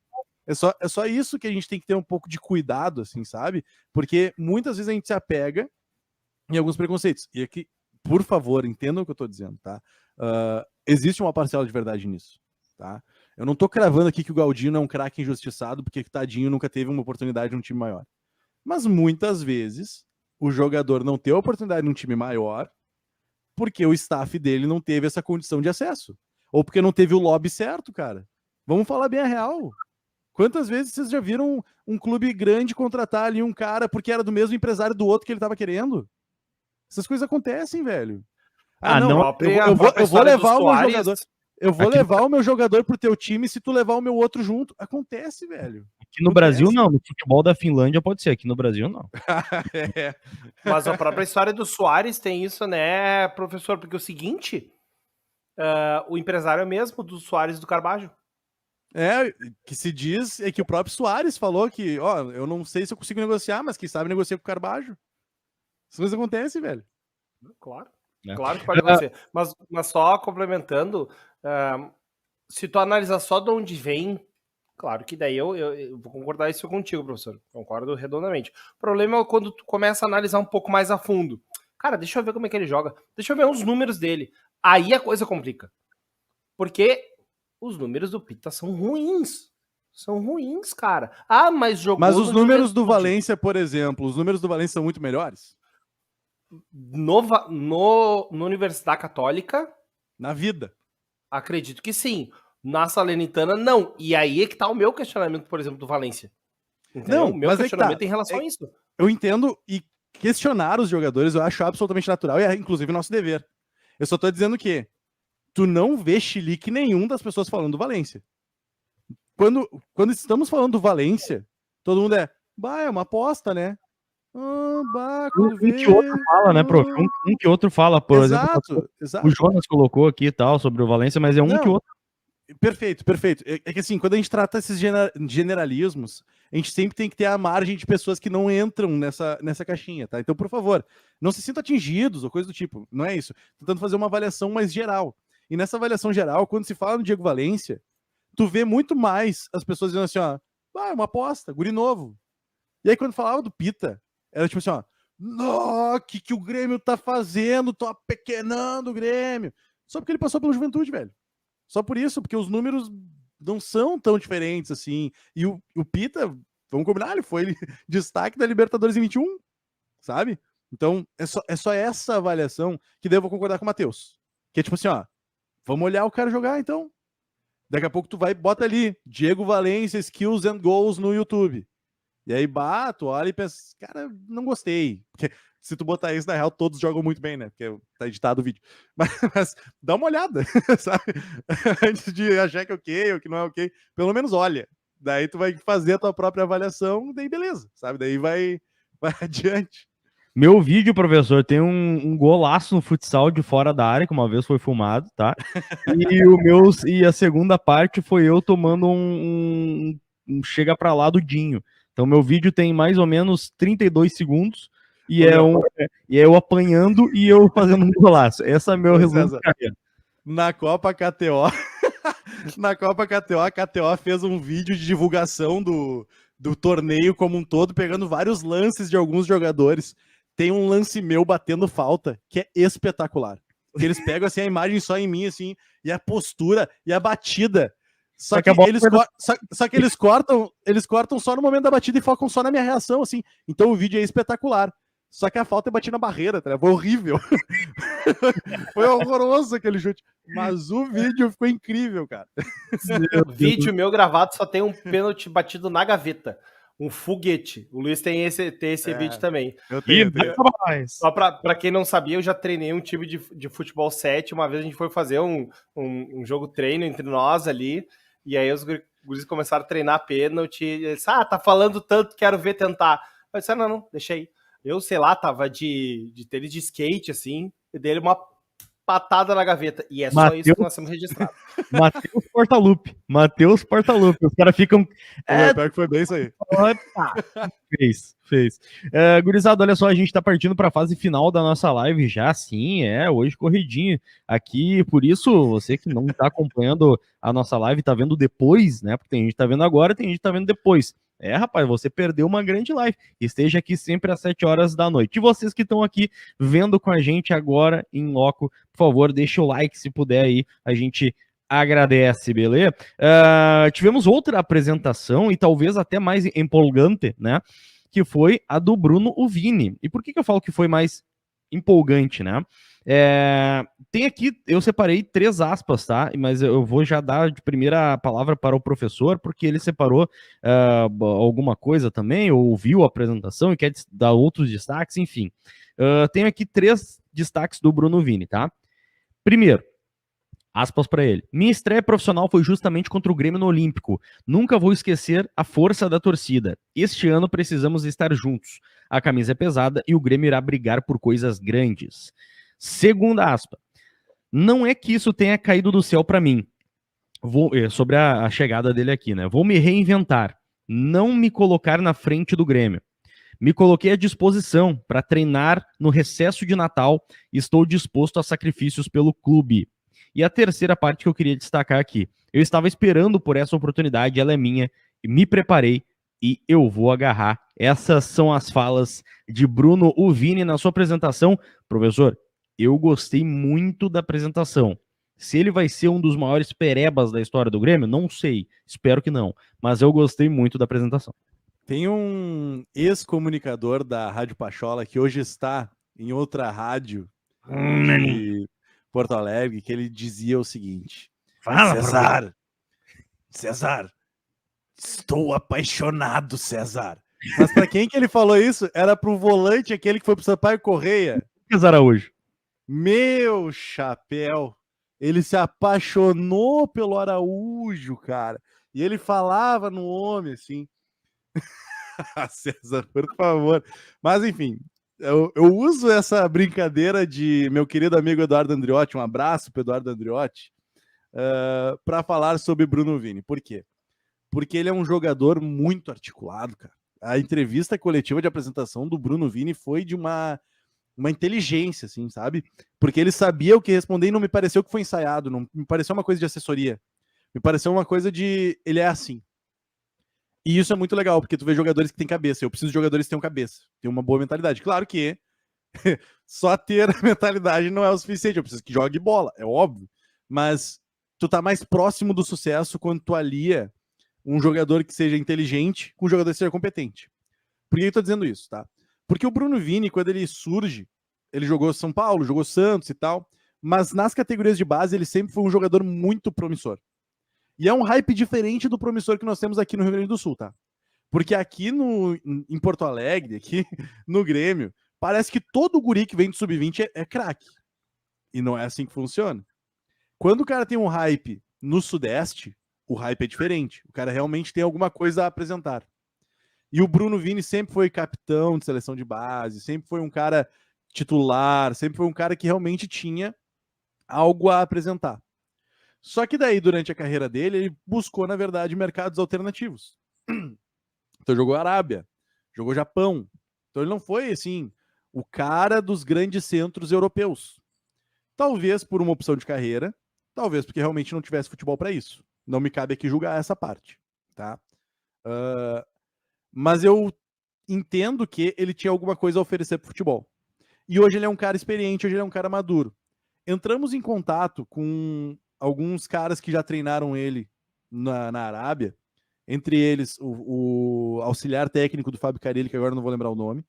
Speaker 2: É só isso que a gente tem que ter um pouco de cuidado, assim, sabe? Porque muitas vezes a gente se apega em alguns preconceitos. E aqui, por favor, entendam o que eu tô dizendo, tá? Existe uma parcela de verdade nisso, tá? Eu não tô cravando aqui que o Galdino é um craque injustiçado, porque tadinho nunca teve uma oportunidade num time maior. Mas muitas vezes o jogador não tem a oportunidade num time maior porque o staff dele não teve essa condição de acesso. Ou porque não teve o lobby certo, cara. Vamos falar bem a real. Quantas vezes vocês já viram um clube grande contratar ali um cara porque era do mesmo empresário do outro que ele tava querendo? Essas coisas acontecem, velho. Eu vou levar o meu jogador. Eu vou levar o meu jogador pro teu time se tu levar o meu outro junto. Acontece, velho.
Speaker 1: Aqui no Brasil, não. No futebol da Finlândia pode ser. Aqui no Brasil, não.
Speaker 3: Mas a própria história do Soares tem isso, né, professor? Porque é o seguinte, o empresário é mesmo do Soares e do Carbajo.
Speaker 2: Que se diz é que o próprio Soares falou que, eu não sei se eu consigo negociar, mas quem sabe negociar com o Carbajo. Essas coisas acontecem, velho.
Speaker 3: Claro. Claro que pode acontecer. Mas só complementando, se tu analisar só de onde vem, claro que daí eu vou concordar isso contigo, professor. Concordo redondamente. O problema é quando tu começa a analisar um pouco mais a fundo. Cara, deixa eu ver como é que ele joga. Deixa eu ver os números dele. Aí a coisa complica. Porque os números do Pita são ruins. São ruins, cara. Mas jogou.
Speaker 2: Mas os números do Valência, por exemplo, os números do Valência são muito melhores?
Speaker 3: No Universidade Católica?
Speaker 2: Na vida.
Speaker 3: Acredito que sim. Na Salernitana, não. E aí é que tá o meu questionamento, por exemplo, do Valência. Entendeu?
Speaker 2: Não,
Speaker 3: o meu questionamento em relação a isso.
Speaker 2: Eu entendo e questionar os jogadores eu acho absolutamente natural e é inclusive nosso dever. Eu só tô dizendo que tu não vê chilique nenhum das pessoas falando do Valência. Quando estamos falando do Valência, todo mundo é uma aposta, né?
Speaker 1: Um que outro fala, né, prof? Um que outro fala, por exemplo. O Jonas colocou aqui e tal sobre o Valência, mas é um que outro.
Speaker 2: Perfeito. É que assim, quando a gente trata esses generalismos, a gente sempre tem que ter a margem de pessoas que não entram nessa caixinha, tá? Então, por favor, não se sintam atingidos ou coisa do tipo. Não é isso. Tentando fazer uma avaliação mais geral. E nessa avaliação geral, quando se fala no Diego Valência, tu vê muito mais as pessoas dizendo assim, é uma aposta, guri novo. E aí, quando falava do Pita, era tipo assim, o que o Grêmio tá fazendo? Tô apequenando o Grêmio. Só porque ele passou pela Juventude, velho. Só por isso, porque os números não são tão diferentes assim. E o Pita, vamos combinar, ele foi destaque da Libertadores em 21, sabe? Então, é só essa avaliação que daí eu vou concordar com o Matheus. Que é tipo assim, ó, vamos olhar o cara jogar, então. Daqui a pouco tu vai e bota ali, Diego Valência, Skills and Goals no YouTube. E aí, tu olha e pensa, cara, não gostei. Porque se tu botar isso, na real, todos jogam muito bem, né? Porque tá editado o vídeo. Mas dá uma olhada, sabe? Antes de achar que é ok ou que não é ok, pelo menos olha. Daí tu vai fazer a tua própria avaliação, daí beleza, sabe? Daí vai adiante.
Speaker 1: Meu vídeo, professor, tem um golaço no futsal de fora da área, que uma vez foi filmado, tá? E a segunda parte foi eu tomando um chega pra lá do Dinho. Então, meu vídeo tem mais ou menos 32 segundos e é eu apanhando e eu fazendo um golaço. Essa é meu resumo de carreira.
Speaker 2: Na Copa KTO, a KTO fez um vídeo de divulgação do torneio como um todo, pegando vários lances de alguns jogadores. Tem um lance meu batendo falta, que é espetacular. Que eles pegam assim, a imagem só em mim, assim, e a postura e a batida. Só que eles cortam só no momento da batida e focam só na minha reação, assim. Então o vídeo é espetacular. Só que a falta é batida na barreira, tá? Foi horrível. Foi horroroso aquele chute. Mas o vídeo ficou incrível, cara.
Speaker 3: O vídeo meu gravado só tem um pênalti batido na gaveta. Um foguete. O Luiz tem esse vídeo também.
Speaker 2: Eu tenho.
Speaker 3: Só pra quem não sabia, eu já treinei um time de futebol 7. Uma vez a gente foi fazer um jogo treino entre nós ali. E aí os guris começaram a treinar pênalti. E eles, tá falando tanto, quero ver tentar. Eu disse, não, deixa aí. Eu, sei lá, tava de tênis de skate, assim. E dele uma patada na gaveta. E é só isso que nós temos registrado.
Speaker 1: Matheus Portaluppi. Os caras ficam...
Speaker 2: Pior que foi bem isso aí.
Speaker 1: Fez. Gurizada, olha só, a gente tá partindo pra fase final da nossa live já, sim, hoje corridinho aqui, por isso, você que não tá acompanhando a nossa live, tá vendo depois, né, porque tem gente que tá vendo agora, tem gente que tá vendo depois. Rapaz, você perdeu uma grande live. Esteja aqui sempre às 7 horas da noite. E vocês que estão aqui vendo com a gente agora em loco, por favor, deixa o like se puder aí, a gente agradece, beleza? Tivemos outra apresentação e talvez até mais empolgante, né? Que foi a do Bruno Uvini. E por que eu falo que foi mais empolgante, né? Tem aqui, eu separei 3 aspas, tá? Mas eu vou já dar de primeira palavra para o professor, porque ele separou alguma coisa também, ou ouviu a apresentação e quer dar outros destaques, enfim. Tenho aqui 3 destaques do Bruno Uvini, tá? Primeiro, aspas para ele. Minha estreia profissional foi justamente contra o Grêmio no Olímpico. Nunca vou esquecer a força da torcida. Este ano precisamos estar juntos. A camisa é pesada e o Grêmio irá brigar por coisas grandes. Segunda aspa. Não é que isso tenha caído do céu para mim. Sobre a chegada dele aqui, né? Vou me reinventar. Não me colocar na frente do Grêmio. Me coloquei à disposição para treinar no recesso de Natal e estou disposto a sacrifícios pelo clube. E a terceira parte que eu queria destacar aqui. Eu estava esperando por essa oportunidade, ela é minha, me preparei e eu vou agarrar. Essas são as falas de Bruno Uvini na sua apresentação. Professor, eu gostei muito da apresentação. Se ele vai ser um dos maiores perebas da história do Grêmio, não sei. Espero que não. Mas eu gostei muito da apresentação.
Speaker 2: Tem um ex-comunicador da Rádio Pachola que hoje está em outra rádio de Porto Alegre, que ele dizia o seguinte: César, estou apaixonado, César. Mas para quem que ele falou isso? Era pro volante, aquele que foi pro Sampaio Correia.
Speaker 1: César Araújo.
Speaker 2: Meu chapéu. Ele se apaixonou pelo Araújo, cara. E ele falava no homem, assim. César, por favor. Mas, enfim, eu uso essa brincadeira de meu querido amigo Eduardo Andriotti, um abraço para Eduardo Andriotti, para falar sobre Bruno Uvini. Por quê? Porque ele é um jogador muito articulado, cara. A entrevista coletiva de apresentação do Bruno Uvini foi de uma inteligência, assim, sabe? Porque ele sabia o que responder e não me pareceu que foi ensaiado, não me pareceu uma coisa de assessoria. Me pareceu uma coisa de... ele é assim. E isso é muito legal, porque tu vê jogadores que têm cabeça. Eu preciso de jogadores que tenham cabeça, tenham uma boa mentalidade. Claro que só ter a mentalidade não é o suficiente. Eu preciso que jogue bola, é óbvio. Mas tu tá mais próximo do sucesso quando tu alia um jogador que seja inteligente com um jogador que seja competente. Por que eu tô dizendo isso, tá? Porque o Bruno Vini, quando ele surge, ele jogou São Paulo, jogou Santos e tal, mas nas categorias de base ele sempre foi um jogador muito promissor. E é um hype diferente do promissor que nós temos aqui no Rio Grande do Sul, tá? Porque aqui em Porto Alegre, aqui no Grêmio, parece que todo guri que vem do sub-20 é craque. E não é assim que funciona. Quando o cara tem um hype no Sudeste, o hype é diferente. O cara realmente tem alguma coisa a apresentar. E o Bruno Vini sempre foi capitão de seleção de base, sempre foi um cara titular, sempre foi um cara que realmente tinha algo a apresentar. Só que daí, durante a carreira dele, ele buscou, na verdade, mercados alternativos. Então jogou Arábia, jogou Japão. Então ele não foi, assim, o cara dos grandes centros europeus. Talvez por uma opção de carreira, talvez porque realmente não tivesse futebol para isso. Não me cabe aqui julgar essa parte, tá? Mas eu entendo que ele tinha alguma coisa a oferecer pro futebol. E hoje ele é um cara experiente, hoje ele é um cara maduro. Entramos em contato com alguns caras que já treinaram ele na Arábia, entre eles o auxiliar técnico do Fábio Carelli, que agora não vou lembrar o nome.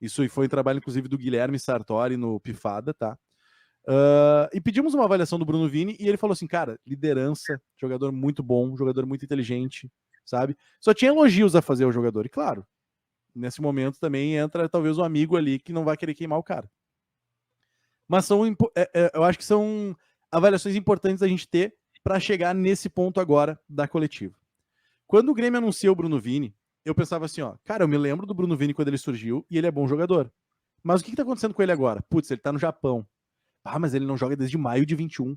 Speaker 2: Isso foi um trabalho, inclusive, do Guilherme Sartori no Pifada, tá? E pedimos uma avaliação do Bruno Vini e ele falou assim, cara, liderança, jogador muito bom, jogador muito inteligente, sabe? Só tinha elogios a fazer ao jogador. E claro, nesse momento também entra talvez um amigo ali que não vai querer queimar o cara. Mas eu acho que são avaliações importantes a gente ter para chegar nesse ponto agora da coletiva. Quando o Grêmio anunciou o Bruno Vini, eu pensava assim, ó, cara, eu me lembro do Bruno Vini quando ele surgiu e ele é bom jogador. Mas o que tá acontecendo com ele agora? Putz, ele tá no Japão. Ah, mas ele não joga desde maio de 21.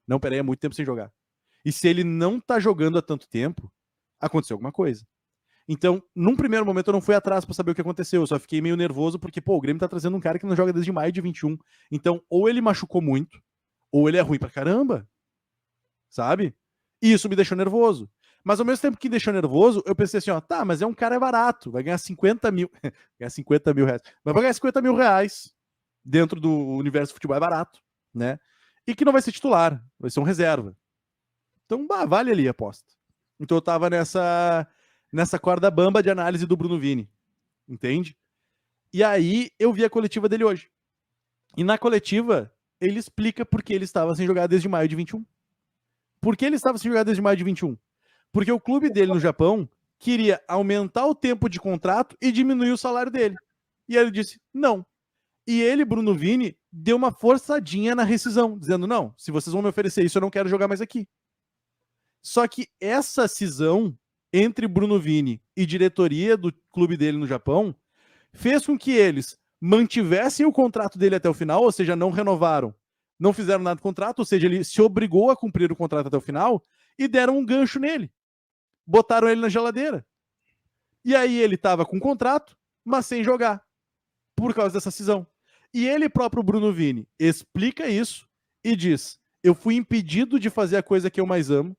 Speaker 2: Não, peraí, é muito tempo sem jogar. E se ele não tá jogando há tanto tempo, aconteceu alguma coisa. Então, num primeiro momento eu não fui atrás para saber o que aconteceu, eu só fiquei meio nervoso porque, pô, o Grêmio tá trazendo um cara que não joga desde maio de 21. Então, ou ele machucou muito, ou ele é ruim pra caramba, sabe? E isso me deixou nervoso. Mas ao mesmo tempo que deixou nervoso, eu pensei assim, ó, tá, mas é um cara barato, vai ganhar 50 mil, ganhar 50 mil reais, mas vai ganhar 50 mil reais dentro do universo do futebol, é barato, né? E que não vai ser titular, vai ser um reserva. Então, vale ali a aposta. Então eu tava nessa corda bamba de análise do Bruno Vini, entende? E aí eu vi a coletiva dele hoje. E na coletiva, ele explica por que ele estava sem jogar desde maio de 21. Por que ele estava sem jogar desde maio de 21? Porque o clube dele no Japão queria aumentar o tempo de contrato e diminuir o salário dele. E aí ele disse, não. E ele, Bruno Vini, deu uma forçadinha na rescisão, dizendo, não, se vocês vão me oferecer isso, eu não quero jogar mais aqui. Só que essa cisão entre Bruno Vini e diretoria do clube dele no Japão fez com que eles mantivessem o contrato dele até o final, ou seja, não renovaram, não fizeram nada do contrato, ou seja, ele se obrigou a cumprir o contrato até o final e deram um gancho nele. Botaram ele na geladeira. E aí ele estava com contrato, mas sem jogar, por causa dessa cisão. E ele próprio, Bruno Vini, explica isso e diz, eu fui impedido de fazer a coisa que eu mais amo,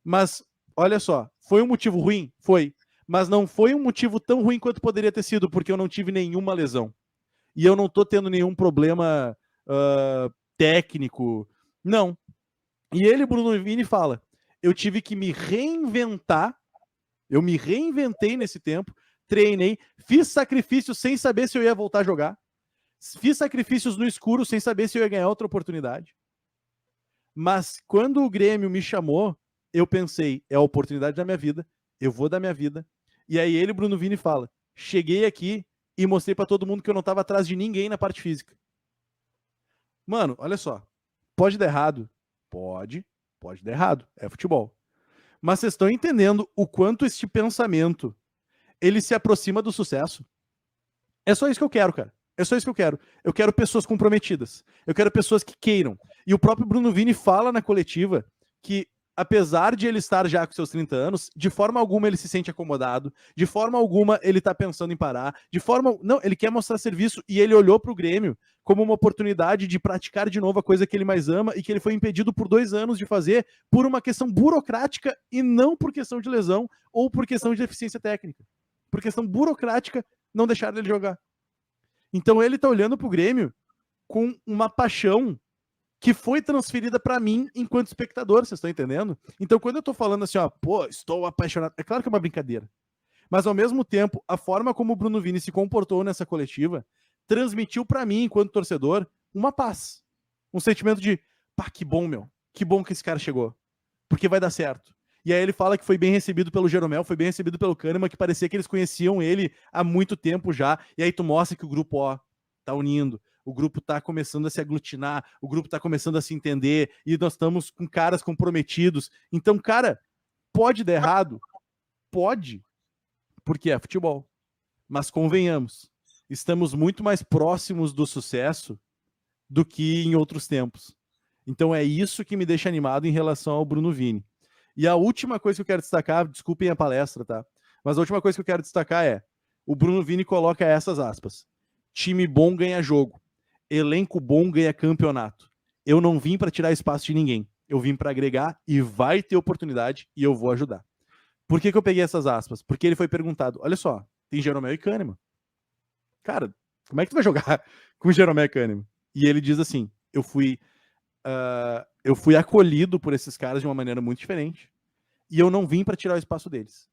Speaker 2: mas, olha só, foi um motivo ruim? Foi. Mas não foi um motivo tão ruim quanto poderia ter sido, porque eu não tive nenhuma lesão. E eu não tô tendo nenhum problema técnico. Não. E ele, Bruno Vini, fala, eu tive que me reinventar, eu me reinventei nesse tempo, treinei, fiz sacrifícios sem saber se eu ia voltar a jogar, fiz sacrifícios no escuro sem saber se eu ia ganhar outra oportunidade. Mas quando o Grêmio me chamou, eu pensei, é a oportunidade da minha vida, eu vou dar minha vida. E aí ele, Bruno Vini, fala, cheguei aqui e mostrei para todo mundo que eu não estava atrás de ninguém na parte física. Mano, olha só, pode dar errado? Pode dar errado, é futebol. Mas vocês estão entendendo o quanto este pensamento, ele se aproxima do sucesso? É só isso que eu quero, cara. É só isso que eu quero. Eu quero pessoas comprometidas. Eu quero pessoas que queiram. E o próprio Bruno Vini fala na coletiva que, apesar de ele estar já com seus 30 anos, de forma alguma ele se sente acomodado, de forma alguma ele tá pensando em parar, não, ele quer mostrar serviço e ele olhou pro Grêmio como uma oportunidade de praticar de novo a coisa que ele mais ama e que ele foi impedido por 2 anos de fazer por uma questão burocrática e não por questão de lesão ou por questão de deficiência técnica. Por questão burocrática, não deixaram ele jogar. Então ele tá olhando pro Grêmio com uma paixão que foi transferida para mim enquanto espectador, vocês estão entendendo? Então quando eu tô falando assim, ó, pô, estou apaixonado, é claro que é uma brincadeira. Mas, ao mesmo tempo, a forma como o Bruno Vini se comportou nessa coletiva transmitiu para mim, enquanto torcedor, uma paz. Um sentimento de, pá, que bom, meu. Que bom que esse cara chegou. Porque vai dar certo. E aí ele fala que foi bem recebido pelo Jeromel, foi bem recebido pelo Kahneman, que parecia que eles conheciam ele há muito tempo já. E aí tu mostra que o grupo, ó, tá unindo. O grupo tá começando a se aglutinar, o grupo tá começando a se entender, e nós estamos com caras comprometidos. Então, cara, pode dar errado? Pode, porque é futebol. Mas convenhamos, estamos muito mais próximos do sucesso do que em outros tempos. Então é isso que me deixa animado em relação ao Bruno Vini. E a última coisa que eu quero destacar, desculpem a palestra, tá? Mas a última coisa que eu quero destacar é, o Bruno Vini coloca essas aspas: time bom ganha jogo, elenco bom ganha campeonato. Eu não vim para tirar espaço de ninguém, eu vim para agregar e vai ter oportunidade e eu vou ajudar. Por que eu peguei essas aspas? Porque ele foi perguntado, olha só, tem Jeromel e Kahneman. Cara, como é que tu vai jogar com Jeromel e Kahneman? E ele diz assim, eu fui acolhido por esses caras de uma maneira muito diferente e eu não vim para tirar o espaço deles.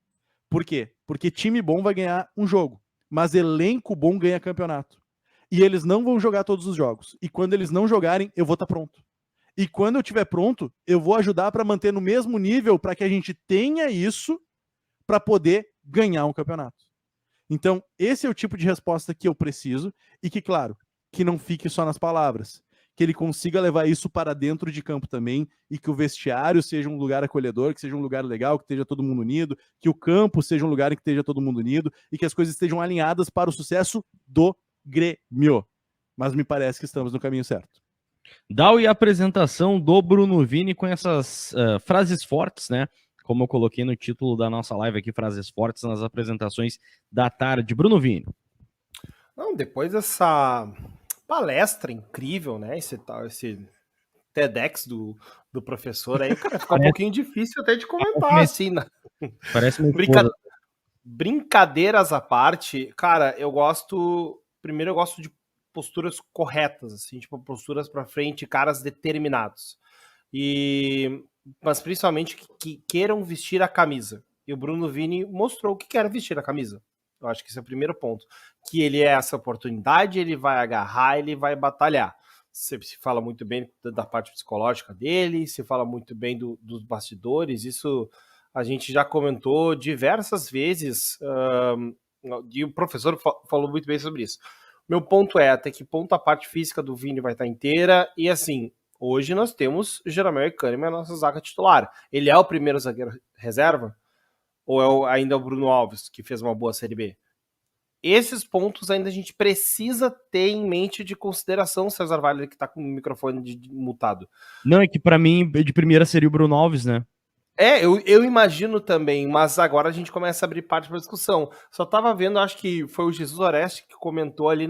Speaker 2: Por quê? Porque time bom vai ganhar um jogo, mas elenco bom ganha campeonato. E eles não vão jogar todos os jogos. E quando eles não jogarem, eu vou estar pronto. E quando eu estiver pronto, eu vou ajudar para manter no mesmo nível para que a gente tenha isso para poder ganhar um campeonato. Então, esse é o tipo de resposta que eu preciso e que, claro, que não fique só nas palavras, que ele consiga levar isso para dentro de campo também e que o vestiário seja um lugar acolhedor, que seja um lugar legal, que esteja todo mundo unido, que o campo seja um lugar em que esteja todo mundo unido e que as coisas estejam alinhadas para o sucesso do Grêmio. Mas me parece que estamos no caminho certo.
Speaker 1: Dal e a apresentação do Bruno Vini com essas frases fortes, né? Como eu coloquei no título da nossa live aqui, frases fortes nas apresentações da tarde. Bruno Vini.
Speaker 3: Não, depois dessa palestra incrível, né? Esse TEDx do professor aí, cara, fica um pouquinho difícil até de comentar, assim, né?
Speaker 1: Parece muito
Speaker 3: Brincadeiras à parte, cara, primeiro eu gosto de posturas corretas, assim, tipo, posturas pra frente, caras determinados. Mas principalmente que queiram vestir a camisa. E o Bruno Vini mostrou que quer vestir a camisa. Eu acho que esse é o primeiro ponto. Que ele é essa oportunidade, ele vai agarrar, ele vai batalhar. Se fala muito bem da parte psicológica dele, se fala muito bem dos bastidores, isso a gente já comentou diversas vezes, e o professor falou muito bem sobre isso. Meu ponto é até que ponto a parte física do Vini vai estar inteira, e assim, hoje nós temos Jeromel e Kahneman, a nossa zaga titular. Ele é o primeiro zagueiro reserva? Ou ainda é o Bruno Alves, que fez uma boa Série B? Esses pontos ainda a gente precisa ter em mente de consideração, César Valles, que está com o microfone mutado.
Speaker 1: Não, é que para mim, de primeira seria o Bruno Alves, né?
Speaker 3: Eu imagino também, mas agora a gente começa a abrir parte para discussão. Só tava vendo, acho que foi o Jesus Oreste que comentou ali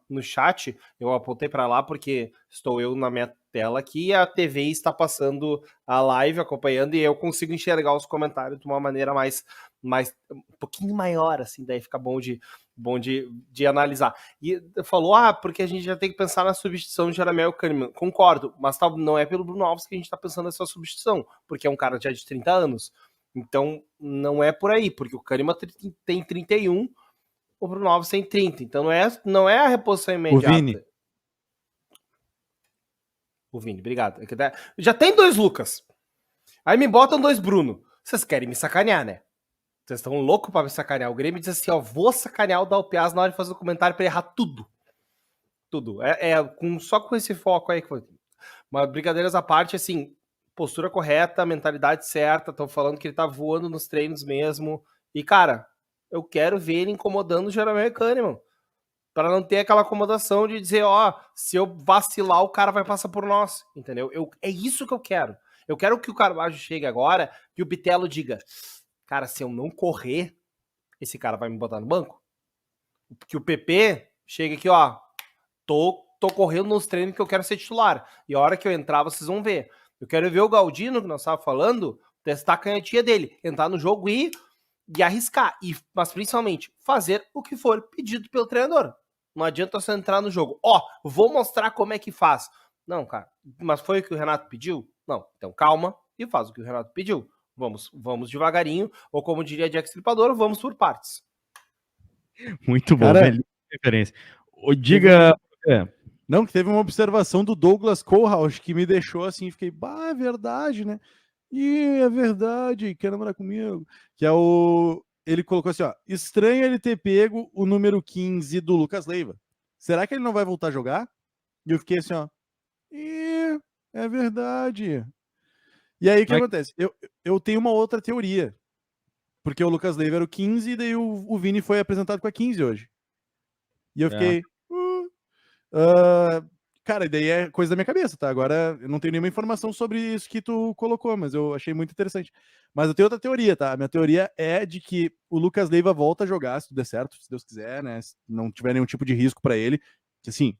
Speaker 3: no chat, eu apontei para lá porque estou eu na minha tela aqui e a TV está passando a live, acompanhando, e eu consigo enxergar os comentários de uma maneira mais um pouquinho maior, assim, daí fica bom de analisar. E falou, porque a gente já tem que pensar na substituição de Jeromel e Kahneman. Concordo, mas não é pelo Bruno Alves que a gente está pensando nessa substituição, porque é um cara já de 30 anos. Então, não é por aí, porque o Kahneman tem 31, o Bruno Alves tem 30. Então, não é a reposição imediata. O Vini, obrigado. Já tem 2 Lucas. Aí me botam 2 Bruno. Vocês querem me sacanear, né? Vocês estão loucos pra me sacanear. O Grêmio diz assim, ó, vou sacanear o Dalpiaz na hora de fazer o comentário pra errar tudo. Tudo. Só com esse foco aí. Mas brincadeiras à parte, assim, postura correta, mentalidade certa, estão falando que ele tá voando nos treinos mesmo. E, cara, eu quero ver ele incomodando o Jeromel e Kahneman. Pra não ter aquela acomodação de dizer, ó, se eu vacilar, o cara vai passar por nós. Entendeu? É isso que eu quero. Eu quero que o Carvalho chegue agora e o Bitelo diga... Cara, se eu não correr, esse cara vai me botar no banco? Que o PP chega aqui, ó, tô correndo nos treinos que eu quero ser titular. E a hora que eu entrar, vocês vão ver. Eu quero ver o Galdino, que nós estávamos falando, testar a canhotinha dele, entrar no jogo e arriscar. Mas principalmente, fazer o que for pedido pelo treinador. Não adianta você entrar no jogo. Ó, vou mostrar como é que faz. Não, cara, mas foi o que o Renato pediu? Não, então calma e faz o que o Renato pediu. Vamos devagarinho, ou como diria Jack Stripador, vamos por partes.
Speaker 1: Muito bom,
Speaker 2: Cara,
Speaker 1: belíssima referência. Diga...
Speaker 2: Não, que teve uma observação do Douglas Kohlhaus que me deixou assim, fiquei, é verdade, né? É verdade, quer namorar comigo? Que é o... Ele colocou assim, ó, estranho ele ter pego o número 15 do Lucas Leiva. Será que ele não vai voltar a jogar? E eu fiquei assim, ó, é verdade. E aí o que acontece? Eu tenho uma outra teoria. Porque o Lucas Leiva era o 15 e daí o Vini foi apresentado com a 15 hoje. E eu fiquei... cara, daí é coisa da minha cabeça, tá? Agora eu não tenho nenhuma informação sobre isso que tu colocou, mas eu achei muito interessante. Mas eu tenho outra teoria, tá? A minha teoria é de que o Lucas Leiva volta a jogar, se tudo der certo, se Deus quiser, né? Se não tiver nenhum tipo de risco pra ele. Que assim,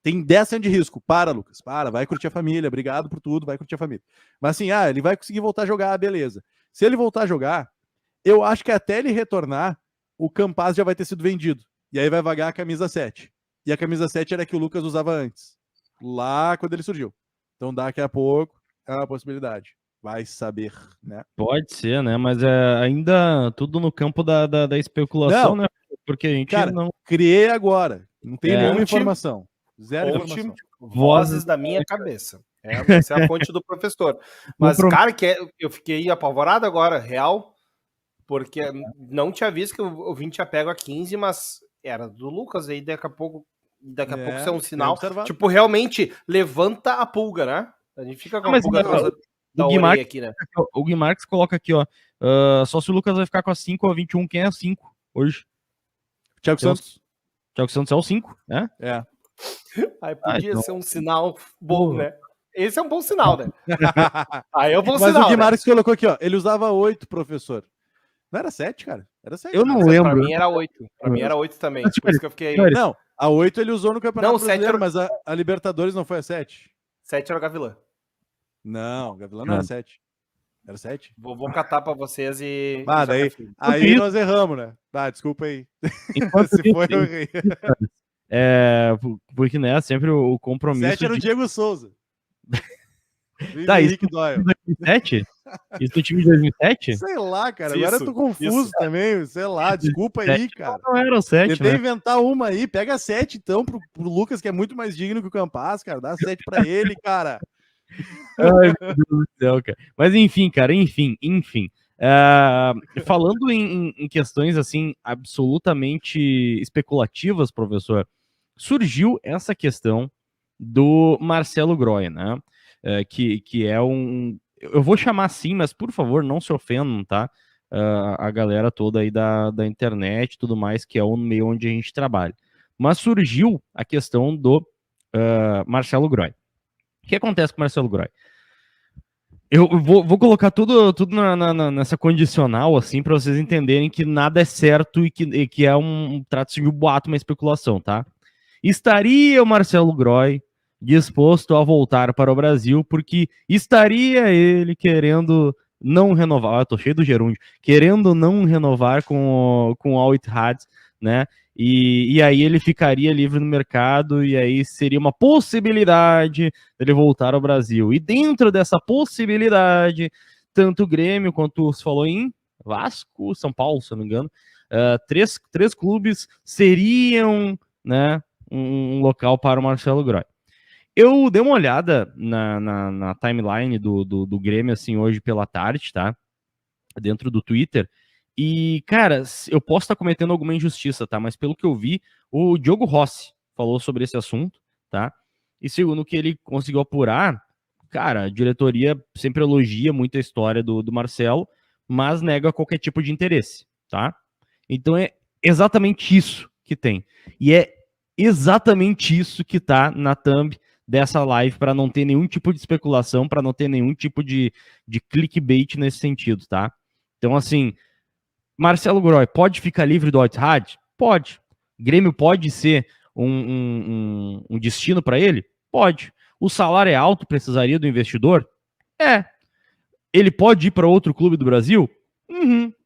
Speaker 2: tem 10 anos de risco. Para, Lucas, vai curtir a família. Obrigado por tudo, vai curtir a família. Mas assim, ele vai conseguir voltar a jogar, beleza. Se ele voltar a jogar, eu acho que até ele retornar, o Campaz já vai ter sido vendido. E aí vai vagar a camisa 7. E a camisa 7 era a que o Lucas usava antes. Lá quando ele surgiu. Então daqui a pouco é uma possibilidade. Vai saber, né?
Speaker 1: Pode ser, né? Mas é ainda tudo no campo da especulação, né? Porque a gente não...
Speaker 2: Criei agora. Não tem nenhuma informação. Zero informação.
Speaker 3: Vozes da minha cabeça. Essa é a fonte do professor. Mas, cara, eu fiquei apavorado agora, real, porque não tinha visto que o Vini tinha pego a 15, mas era do Lucas, aí daqui a pouco isso é um sinal. Tipo, realmente levanta a pulga, né? A gente fica com a pulga da orelha aqui, né?
Speaker 1: O Gui Marques coloca aqui, ó. Só se o Lucas vai ficar com a 5 ou a 21, quem é a 5 hoje?
Speaker 2: Thiago Santos.
Speaker 1: Thiago Santos é o 5, né?
Speaker 2: É.
Speaker 3: Aí podia ser um sinal bom, né? Esse é um bom sinal, né? Aí é um bom
Speaker 2: sinal. Mas o Gui Marques colocou aqui, ó. Ele usava 8, professor. Não era 7, cara? Era 7.
Speaker 1: Eu não lembro.
Speaker 3: Pra mim era 8. Pra mim era 8 também. Por isso que eu fiquei...
Speaker 2: Não, a 8 ele usou no Campeonato Brasileiro,
Speaker 3: era...
Speaker 2: mas a Libertadores não foi a 7.
Speaker 3: 7 era o Gavilã.
Speaker 2: Não, o Gavilã não era 7. Era 7?
Speaker 3: Vou catar pra vocês e...
Speaker 2: daí, aí nós erramos, né? Desculpa aí. Se foi, eu errei.
Speaker 1: Porque, né, sempre o compromisso...
Speaker 2: 7 era o Diego Souza.
Speaker 1: Tá, isso em 2007? Isso no time de 2007?
Speaker 2: Sei lá, cara. Agora eu tô confuso também. Sei lá, desculpa aí, cara.
Speaker 1: Não era o 7,
Speaker 2: Tentei inventar uma aí. Pega 7, então, pro Lucas, que é muito mais digno que o Campaz, cara. Dá 7 pra ele, cara.
Speaker 1: Ai, meu Deus do céu, cara. Mas enfim, cara, enfim. Falando em questões, assim, absolutamente especulativas, professor, surgiu essa questão do Marcelo Groy, né? Que é um... Eu vou chamar assim, mas por favor, não se ofendam, tá? A galera toda aí da internet e tudo mais, que é o meio onde a gente trabalha. Mas surgiu a questão do Marcelo Groy. O que acontece com o Marcelo Groy? Eu vou colocar tudo nessa condicional, assim, para vocês entenderem que nada é certo e que é trata-se de um boato, uma especulação, tá? Estaria o Marcelo Groy disposto a voltar para o Brasil, porque estaria ele querendo não renovar, eu tô cheio do gerúndio, querendo não renovar com o Al Ittihad, né? E aí ele ficaria livre no mercado e aí seria uma possibilidade dele voltar ao Brasil. E dentro dessa possibilidade, tanto o Grêmio quanto você falou em Vasco, São Paulo, se eu não me engano, três clubes seriam, né, um local para o Marcelo Groy. Eu dei uma olhada na timeline do Grêmio, assim, hoje pela tarde, tá? Dentro do Twitter. E, cara, eu posso estar cometendo alguma injustiça, tá? Mas pelo que eu vi, o Diogo Rossi falou sobre esse assunto, tá? E segundo o que ele conseguiu apurar, cara, a diretoria sempre elogia muito a história do Marcelo, mas nega qualquer tipo de interesse, tá? Então é exatamente isso que tem. E é exatamente isso que tá na thumb dessa live, para não ter nenhum tipo de especulação, para não ter nenhum tipo de clickbait nesse sentido, tá? Então, assim, Marcelo Groy pode ficar livre do Al Ittihad? Pode. Grêmio pode ser um destino para ele? Pode. O salário é alto, precisaria do investidor? É. Ele pode ir para outro clube do Brasil?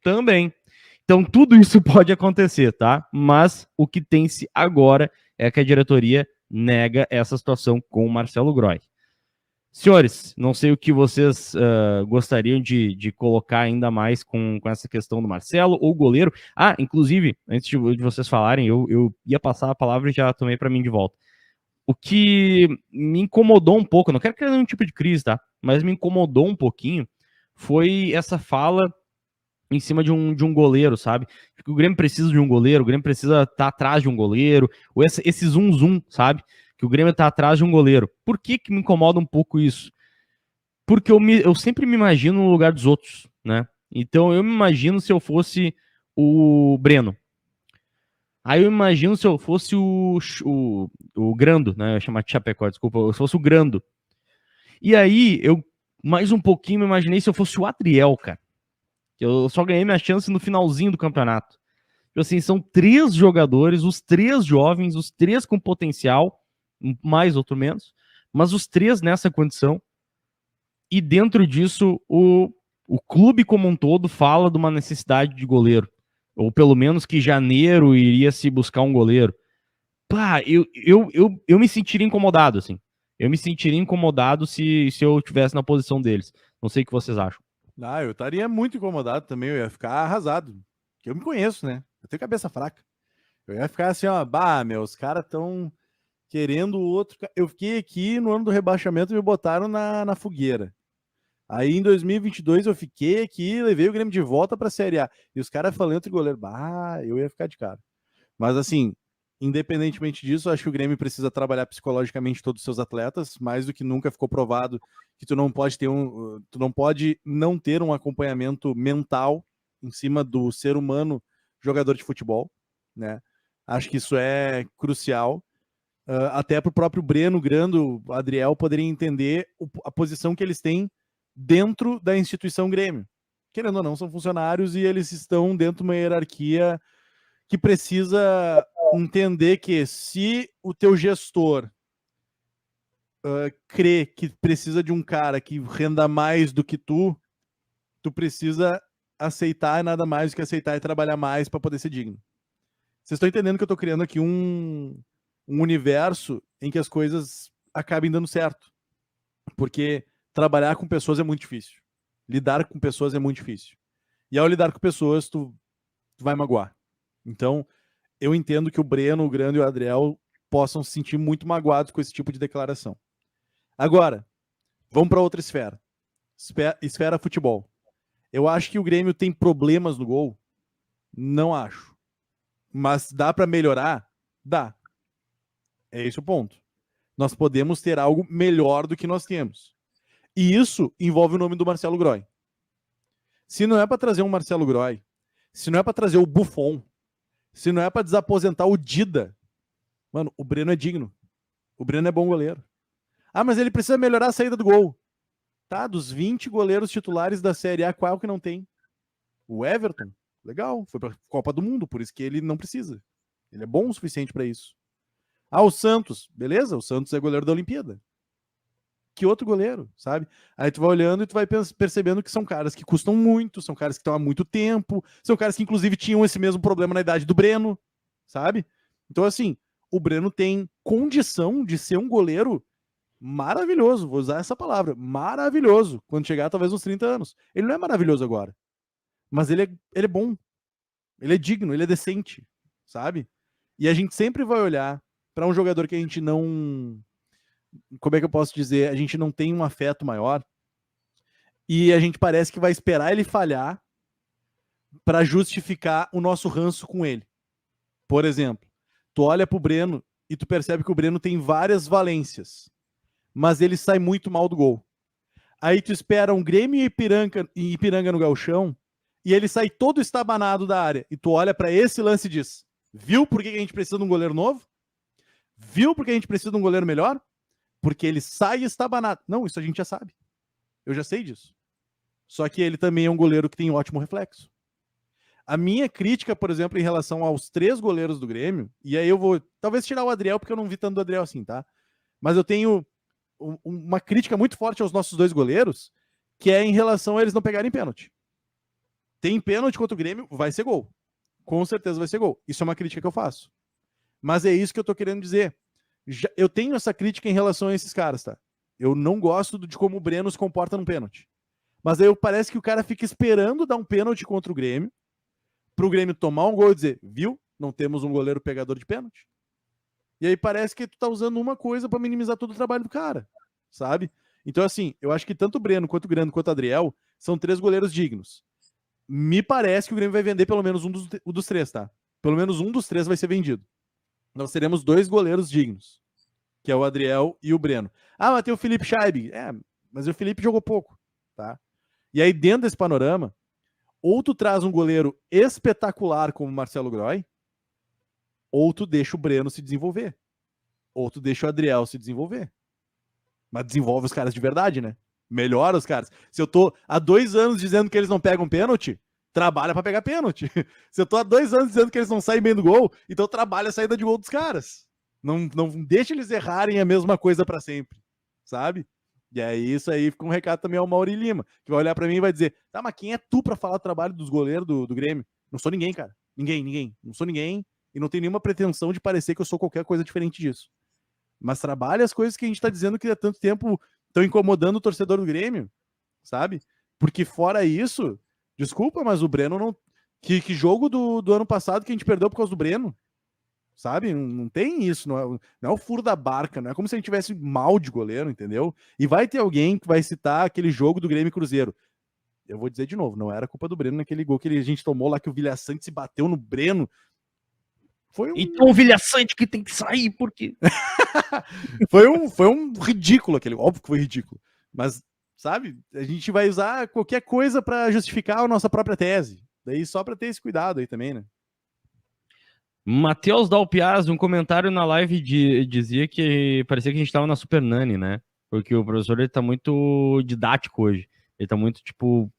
Speaker 1: Também. Então tudo isso pode acontecer, tá? Mas o que tem-se agora é que a diretoria nega essa situação com o Marcelo Groy. Senhores, não sei o que vocês gostariam de colocar ainda mais com essa questão do Marcelo ou goleiro. Ah, inclusive, antes de vocês falarem, eu ia passar a palavra e já tomei para mim de volta. O que me incomodou um pouco, não quero criar nenhum tipo de crise, tá? Mas me incomodou um pouquinho foi essa fala em cima de um goleiro, sabe? O Grêmio precisa de um goleiro, o Grêmio precisa estar atrás de um goleiro, ou esse zoom, sabe? Que o Grêmio está atrás de um goleiro. Por que me incomoda um pouco isso? Porque eu sempre me imagino no lugar dos outros, né? Então eu me imagino se eu fosse o Breno. Aí eu imagino se eu fosse o Grando, né? Eu ia chamar de Chapecó, desculpa. Se eu fosse o Grando. E aí eu, mais um pouquinho, me imaginei se eu fosse o Adriel, cara. Eu só ganhei minha chance no finalzinho do campeonato. Assim, são 3 jogadores, os 3 jovens, os 3 com potencial, mais outro menos, mas os 3 nessa condição. E dentro disso, o clube como um todo fala de uma necessidade de goleiro. Ou pelo menos que janeiro iria se buscar um goleiro. Pá, eu me sentiria incomodado, assim. Eu me sentiria incomodado se eu estivesse na posição deles. Não sei o que vocês acham.
Speaker 2: Ah, eu estaria muito incomodado também, eu ia ficar arrasado. Porque eu me conheço, né? Eu tenho cabeça fraca. Eu ia ficar assim, ó, bah, os caras estão querendo outro. Eu fiquei aqui no ano do rebaixamento e me botaram na fogueira. Aí em 2022 eu fiquei aqui, levei o Grêmio de volta para a Série A. E os caras falando entre goleiro, bah, eu ia ficar de cara. Mas assim, independentemente disso, acho que o Grêmio precisa trabalhar psicologicamente todos os seus atletas, mais do que nunca ficou provado que tu não pode não ter um acompanhamento mental em cima do ser humano jogador de futebol, né? Acho que isso é crucial. Até para o próprio Breno, Grando, Adriel poderem entender a posição que eles têm dentro da instituição Grêmio. Querendo ou não, são funcionários e eles estão dentro de uma hierarquia que precisa entender que se o teu gestor crê que precisa de um cara que renda mais do que tu precisa aceitar nada mais do que aceitar e trabalhar mais para poder ser digno. Vocês estão entendendo que eu estou criando aqui um universo em que as coisas acabem dando certo. Porque trabalhar com pessoas é muito difícil. Lidar com pessoas é muito difícil. E ao lidar com pessoas, tu vai magoar. Então, eu entendo que o Breno, o Grande e o Adriel possam se sentir muito magoados com esse tipo de declaração. Agora, vamos para outra esfera. Esfera futebol. Eu acho que o Grêmio tem problemas no gol? Não acho. Mas dá para melhorar? Dá. É esse o ponto. Nós podemos ter algo melhor do que nós temos. E isso envolve o nome do Marcelo Groy. Se não é para trazer um Marcelo Groy, se não é para trazer o Buffon, se não é para desaposentar o Dida, mano, o Breno é digno. O Breno é bom goleiro. Ah, mas ele precisa melhorar a saída do gol. Tá, dos 20 goleiros titulares da Série A, qual que não tem? O Everton, legal, foi para a Copa do Mundo, por isso que ele não precisa. Ele é bom o suficiente para isso. Ah, o Santos, beleza, o Santos é goleiro da Olimpíada. Que outro goleiro, sabe? Aí tu vai olhando e tu vai percebendo que são caras que custam muito, são caras que estão há muito tempo, são caras que inclusive tinham esse mesmo problema na idade do Breno, sabe? Então assim, o Breno tem condição de ser um goleiro maravilhoso, vou usar essa palavra, maravilhoso, quando chegar talvez uns 30 anos. Ele não é maravilhoso agora, mas ele é bom, ele é digno, ele é decente, sabe? E a gente sempre vai olhar para um jogador que a gente não... Como é que eu posso dizer? A gente não tem um afeto maior e a gente parece que vai esperar ele falhar para justificar o nosso ranço com ele. Por exemplo, tu olha pro Breno e tu percebe que o Breno tem várias valências, mas ele sai muito mal do gol. Aí tu espera um Grêmio e Ipiranga no gauchão e ele sai todo estabanado da área. E tu olha para esse lance e diz: viu por que a gente precisa de um goleiro novo? Viu por que a gente precisa de um goleiro melhor? Porque ele sai estabanado. Não, isso a gente já sabe. Eu já sei disso. Só que ele também é um goleiro que tem ótimo reflexo. A minha crítica, por exemplo, em relação aos 3 goleiros do Grêmio, e aí eu vou talvez tirar o Adriel, porque eu não vi tanto do Adriel assim, tá? Mas eu tenho uma crítica muito forte aos nossos 2 goleiros, que é em relação a eles não pegarem pênalti. Tem pênalti contra o Grêmio, vai ser gol. Com certeza vai ser gol. Isso é uma crítica que eu faço. Mas é isso que eu tô querendo dizer. Eu tenho essa crítica em relação a esses caras, tá? Eu não gosto de como o Breno se comporta num pênalti. Mas aí parece que o cara fica esperando dar um pênalti contra o Grêmio, pro Grêmio tomar um gol e dizer, viu? Não temos um goleiro pegador de pênalti. E aí parece que tu tá usando uma coisa para minimizar todo o trabalho do cara, sabe? Então, assim, eu acho que tanto o Breno, quanto o Grêmio, quanto o Adriel são 3 goleiros dignos. Me parece que o Grêmio vai vender pelo menos um dos 3, tá? Pelo menos um dos 3 vai ser vendido. Nós teremos 2 goleiros dignos, que é o Adriel e o Breno. Ah, mas tem o Felipe Scheibe. Mas o Felipe jogou pouco, tá? E aí, dentro desse panorama, ou tu traz um goleiro espetacular como o Marcelo Groy, ou tu deixa o Breno se desenvolver. Ou tu deixa o Adriel se desenvolver. Mas desenvolve os caras de verdade, né? Melhora os caras. Se eu tô há 2 anos dizendo que eles não pegam pênalti, trabalha pra pegar pênalti. Se eu tô há 2 anos dizendo que eles não saem bem do gol, então trabalha a saída de gol dos caras. Não deixa eles errarem a mesma coisa pra sempre, sabe? E aí isso aí fica um recado também ao Mauri Lima, que vai olhar pra mim e vai dizer, tá, mas quem é tu pra falar do trabalho dos goleiros do Grêmio? Não sou ninguém, cara. Ninguém. Não sou ninguém e não tenho nenhuma pretensão de parecer que eu sou qualquer coisa diferente disso. Mas trabalha as coisas que a gente tá dizendo que há tanto tempo estão incomodando o torcedor do Grêmio, sabe? Porque fora isso, desculpa, mas o Breno não... Que jogo do ano passado que a gente perdeu por causa do Breno? Sabe? Não tem isso, não é o furo da barca, não é como se a gente tivesse mal de goleiro, entendeu? E vai ter alguém que vai citar aquele jogo do Grêmio e Cruzeiro. Eu vou dizer de novo, não era culpa do Breno naquele gol que a gente tomou lá, que o Vilha Sante se bateu no Breno.
Speaker 1: Então o Vilha Sante que tem que sair, porque...
Speaker 2: foi um ridículo aquele, óbvio que foi ridículo. Mas, sabe, a gente vai usar qualquer coisa para justificar a nossa própria tese. Daí só para ter esse cuidado aí também, né?
Speaker 1: Matheus Dalpiaz, um comentário na live dizia que parecia que a gente tava na Super Nani, né? Porque o professor ele tá muito didático hoje. Ele tá muito, tipo,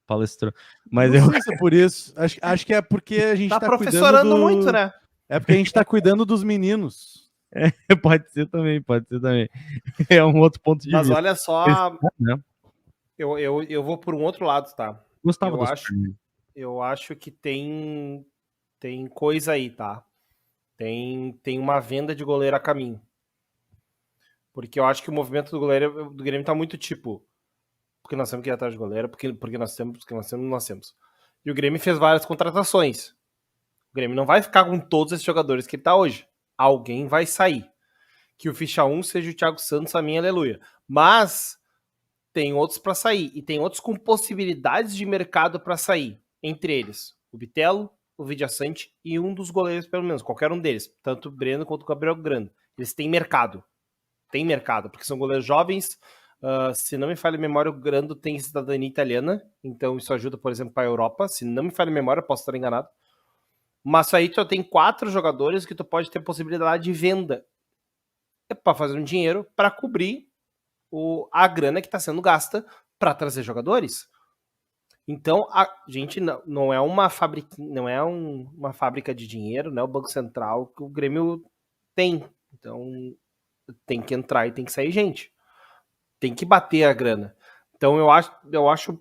Speaker 1: palestrando. Mas
Speaker 2: não sei se é por isso. Acho que é porque a gente tá
Speaker 3: professorando muito, né?
Speaker 2: É porque a gente tá cuidando dos meninos.
Speaker 1: Pode ser também. É um outro ponto de
Speaker 3: Mas
Speaker 1: vista.
Speaker 3: olha só,
Speaker 1: né?
Speaker 3: eu vou por um outro lado, tá?
Speaker 1: Gostava
Speaker 3: Eu acho que tem coisa aí, tá? Tem uma venda de goleiro a caminho. Porque eu acho que o movimento do Grêmio tá muito tipo, porque nós temos que ir atrás de goleiro, porque nós temos. E o Grêmio fez várias contratações. O Grêmio não vai ficar com todos esses jogadores que ele tá hoje. Alguém vai sair. Que o ficha 1 seja o Thiago Santos, a minha aleluia. Mas tem outros para sair. E tem outros com possibilidades de mercado para sair. Entre eles, o Bitelo, o Vilha Sante e um dos goleiros, pelo menos, qualquer um deles. Tanto o Breno quanto o Gabriel Grando. Eles têm mercado. Porque são goleiros jovens. Se não me falha a memória, o Grando tem cidadania italiana. Então isso ajuda, por exemplo, para a Europa. Se não me falha a memória, posso estar enganado. Mas aí tu tem 4 jogadores que tu pode ter possibilidade de venda. É para fazer um dinheiro para cobrir a grana que está sendo gasta para trazer jogadores. Então, a gente não é uma fábrica, uma fábrica de dinheiro, né? O Banco Central que o Grêmio tem. Então, tem que entrar e tem que sair gente. Tem que bater a grana. Então, eu acho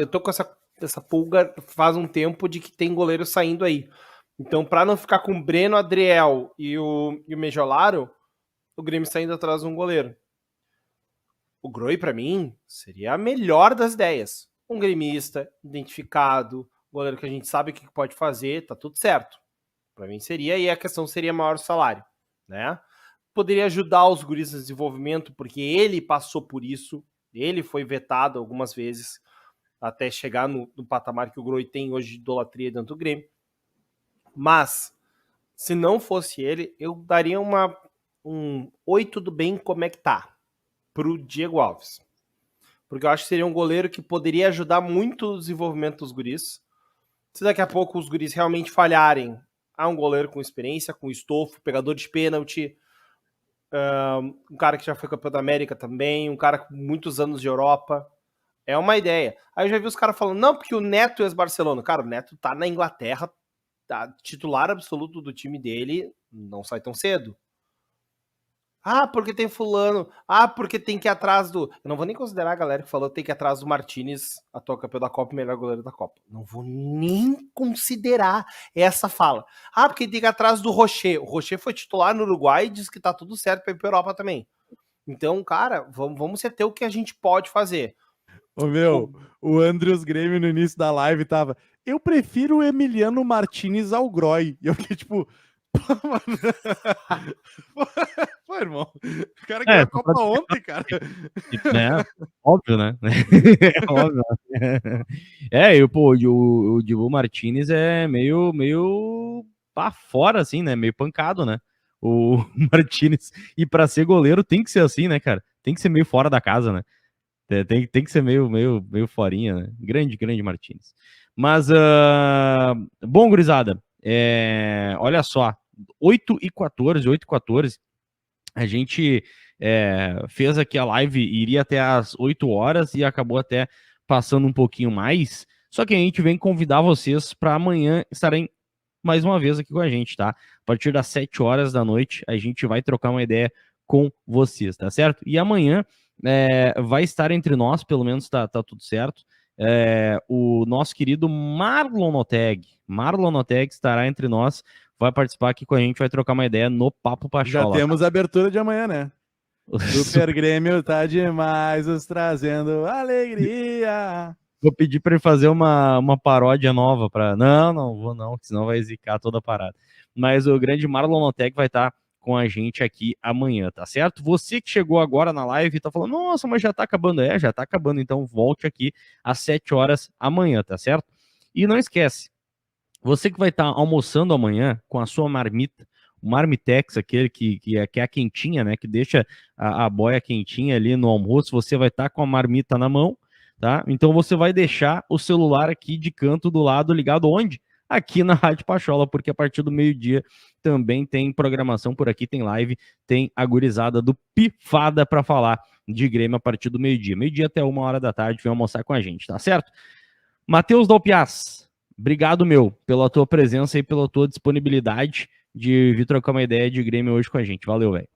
Speaker 3: eu tô com essa pulga faz um tempo de que tem goleiro saindo aí. Então, para não ficar com o Breno, Adriel e o Mejolaro, o Grêmio saindo atrás de um goleiro. O Groy, para mim, seria a melhor das ideias. Um gremista, identificado, goleiro que a gente sabe o que pode fazer, tá tudo certo. Para mim seria, e a questão seria maior salário, né? Poderia ajudar os guris no desenvolvimento, porque ele passou por isso, ele foi vetado algumas vezes, até chegar no patamar que o Groy tem hoje de idolatria dentro do Grêmio. Mas, se não fosse ele, eu daria um oi, tudo bem, como é que tá? Pro Diego Alves. Porque eu acho que seria um goleiro que poderia ajudar muito o desenvolvimento dos guris. Se daqui a pouco os guris realmente falharem, há um goleiro com experiência, com estofo, pegador de pênalti, um cara que já foi campeão da América também, um cara com muitos anos de Europa. É uma ideia. Aí eu já vi os caras falando, não, porque o Neto é ex-Barcelona. Cara, o Neto tá na Inglaterra, tá titular absoluto do time dele, não sai tão cedo. Ah, porque tem fulano. Ah, porque tem que ir atrás do... Eu não vou nem considerar a galera que falou que tem que ir atrás do Martínez, atual campeão da Copa e melhor goleiro da Copa. Não vou nem considerar essa fala. Ah, porque tem que ir atrás do Rocher. O Rocher foi titular no Uruguai e diz que tá tudo certo pra ir pra Europa também. Então, cara, vamos ter o que a gente pode fazer.
Speaker 2: Ô meu, o Andrews Grêmio no início da live tava, eu prefiro o Emiliano Martinez ao Groy. E eu fiquei tipo, pô, mano. Pô, irmão, o cara ganhou a Copa ontem, cara.
Speaker 1: Né? Óbvio, né? Óbvio. E o Dibu Martinez é meio pra fora, assim, né? Meio pancado, né? O Martinez. E pra ser goleiro tem que ser assim, né, cara? Tem que ser meio fora da casa, né? Tem que ser meio forinha, né? Grande Martinez. Mas, bom, gurizada, olha só, 8h14, a gente fez aqui a live, iria até às 8 horas e acabou até passando um pouquinho mais, só que a gente vem convidar vocês para amanhã estarem mais uma vez aqui com a gente, tá? A partir das 7 horas da noite, a gente vai trocar uma ideia com vocês, tá certo? E amanhã vai estar entre nós, pelo menos tá tudo certo, o nosso querido Marlon Noteg. Marlon Noteg estará entre nós, vai participar aqui com a gente, vai trocar uma ideia no Papo Pachola.
Speaker 2: Já temos a abertura de amanhã, né? Super Grêmio tá demais, os trazendo alegria.
Speaker 1: Vou pedir para ele fazer uma paródia nova para. Não vou não, senão vai zicar toda a parada. Mas o grande Marlon Noteg vai estar com a gente aqui amanhã, tá certo? Você que chegou agora na live e tá falando, nossa, mas já tá acabando. Já tá acabando, então volte aqui às 7 horas amanhã, tá certo? E não esquece, você que vai estar almoçando amanhã com a sua marmita, o Marmitex, aquele que é a quentinha, né? Que deixa a boia quentinha ali no almoço, você vai estar com a marmita na mão, tá? Então você vai deixar o celular aqui de canto do lado ligado onde? Aqui na Rádio Pachola, porque a partir do meio-dia também tem programação por aqui, tem live, tem a gurizada do Pifada para falar de Grêmio a partir do meio-dia. Meio-dia até 1 hora da tarde, vem almoçar com a gente, tá certo? Matheus Dalpiaz, obrigado, pela tua presença e pela tua disponibilidade de vir trocar uma ideia de Grêmio hoje com a gente. Valeu, velho.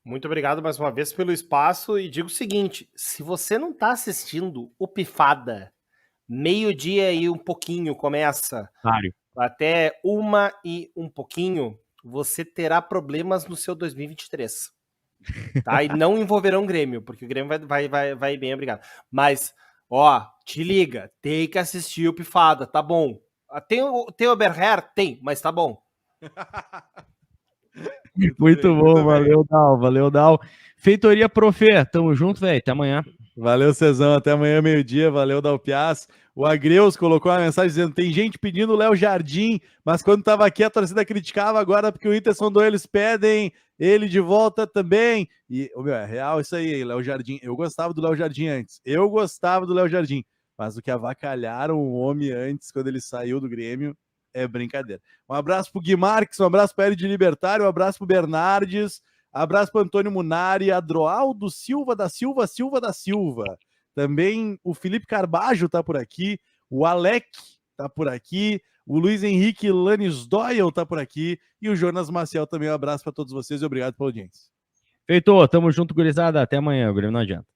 Speaker 3: Muito obrigado mais uma vez pelo espaço e digo o seguinte, se você não tá assistindo o Pifada, meio-dia e um pouquinho começa, até 1 e um pouquinho, você terá problemas no seu 2023. Tá? E não envolverão o Grêmio, porque o Grêmio vai bem, obrigado. Mas, ó, te liga, tem que assistir o Pifada, tá bom. Tem o Oberher? Tem, mas tá bom.
Speaker 1: Muito bom, valeu, Dal. Feitoria Profê, tamo junto, velho, até amanhã.
Speaker 2: Valeu, Cezão, até amanhã, meio-dia, valeu, Dalpiaz. O Agreus colocou uma mensagem dizendo, tem gente pedindo o Léo Jardim, mas quando tava aqui a torcida criticava, agora porque o Inter sondou, eles pedem ele de volta também. E, é real isso aí, Léo Jardim. Eu gostava do Léo Jardim antes, mas o que avacalharam o homem antes, quando ele saiu do Grêmio, é brincadeira. Um abraço pro Gui Marques, um abraço pro L de Libertário, um abraço pro Bernardes, abraço para Antônio Munari, Adroaldo Silva da Silva. Também o Felipe Carbajo tá por aqui, o Alec tá por aqui, o Luiz Henrique Lanes Doyle tá por aqui e o Jonas Maciel também. Um abraço para todos vocês e obrigado pela audiência.
Speaker 1: Feito, tamo junto, gurizada. Até amanhã, o Grêmio não adianta.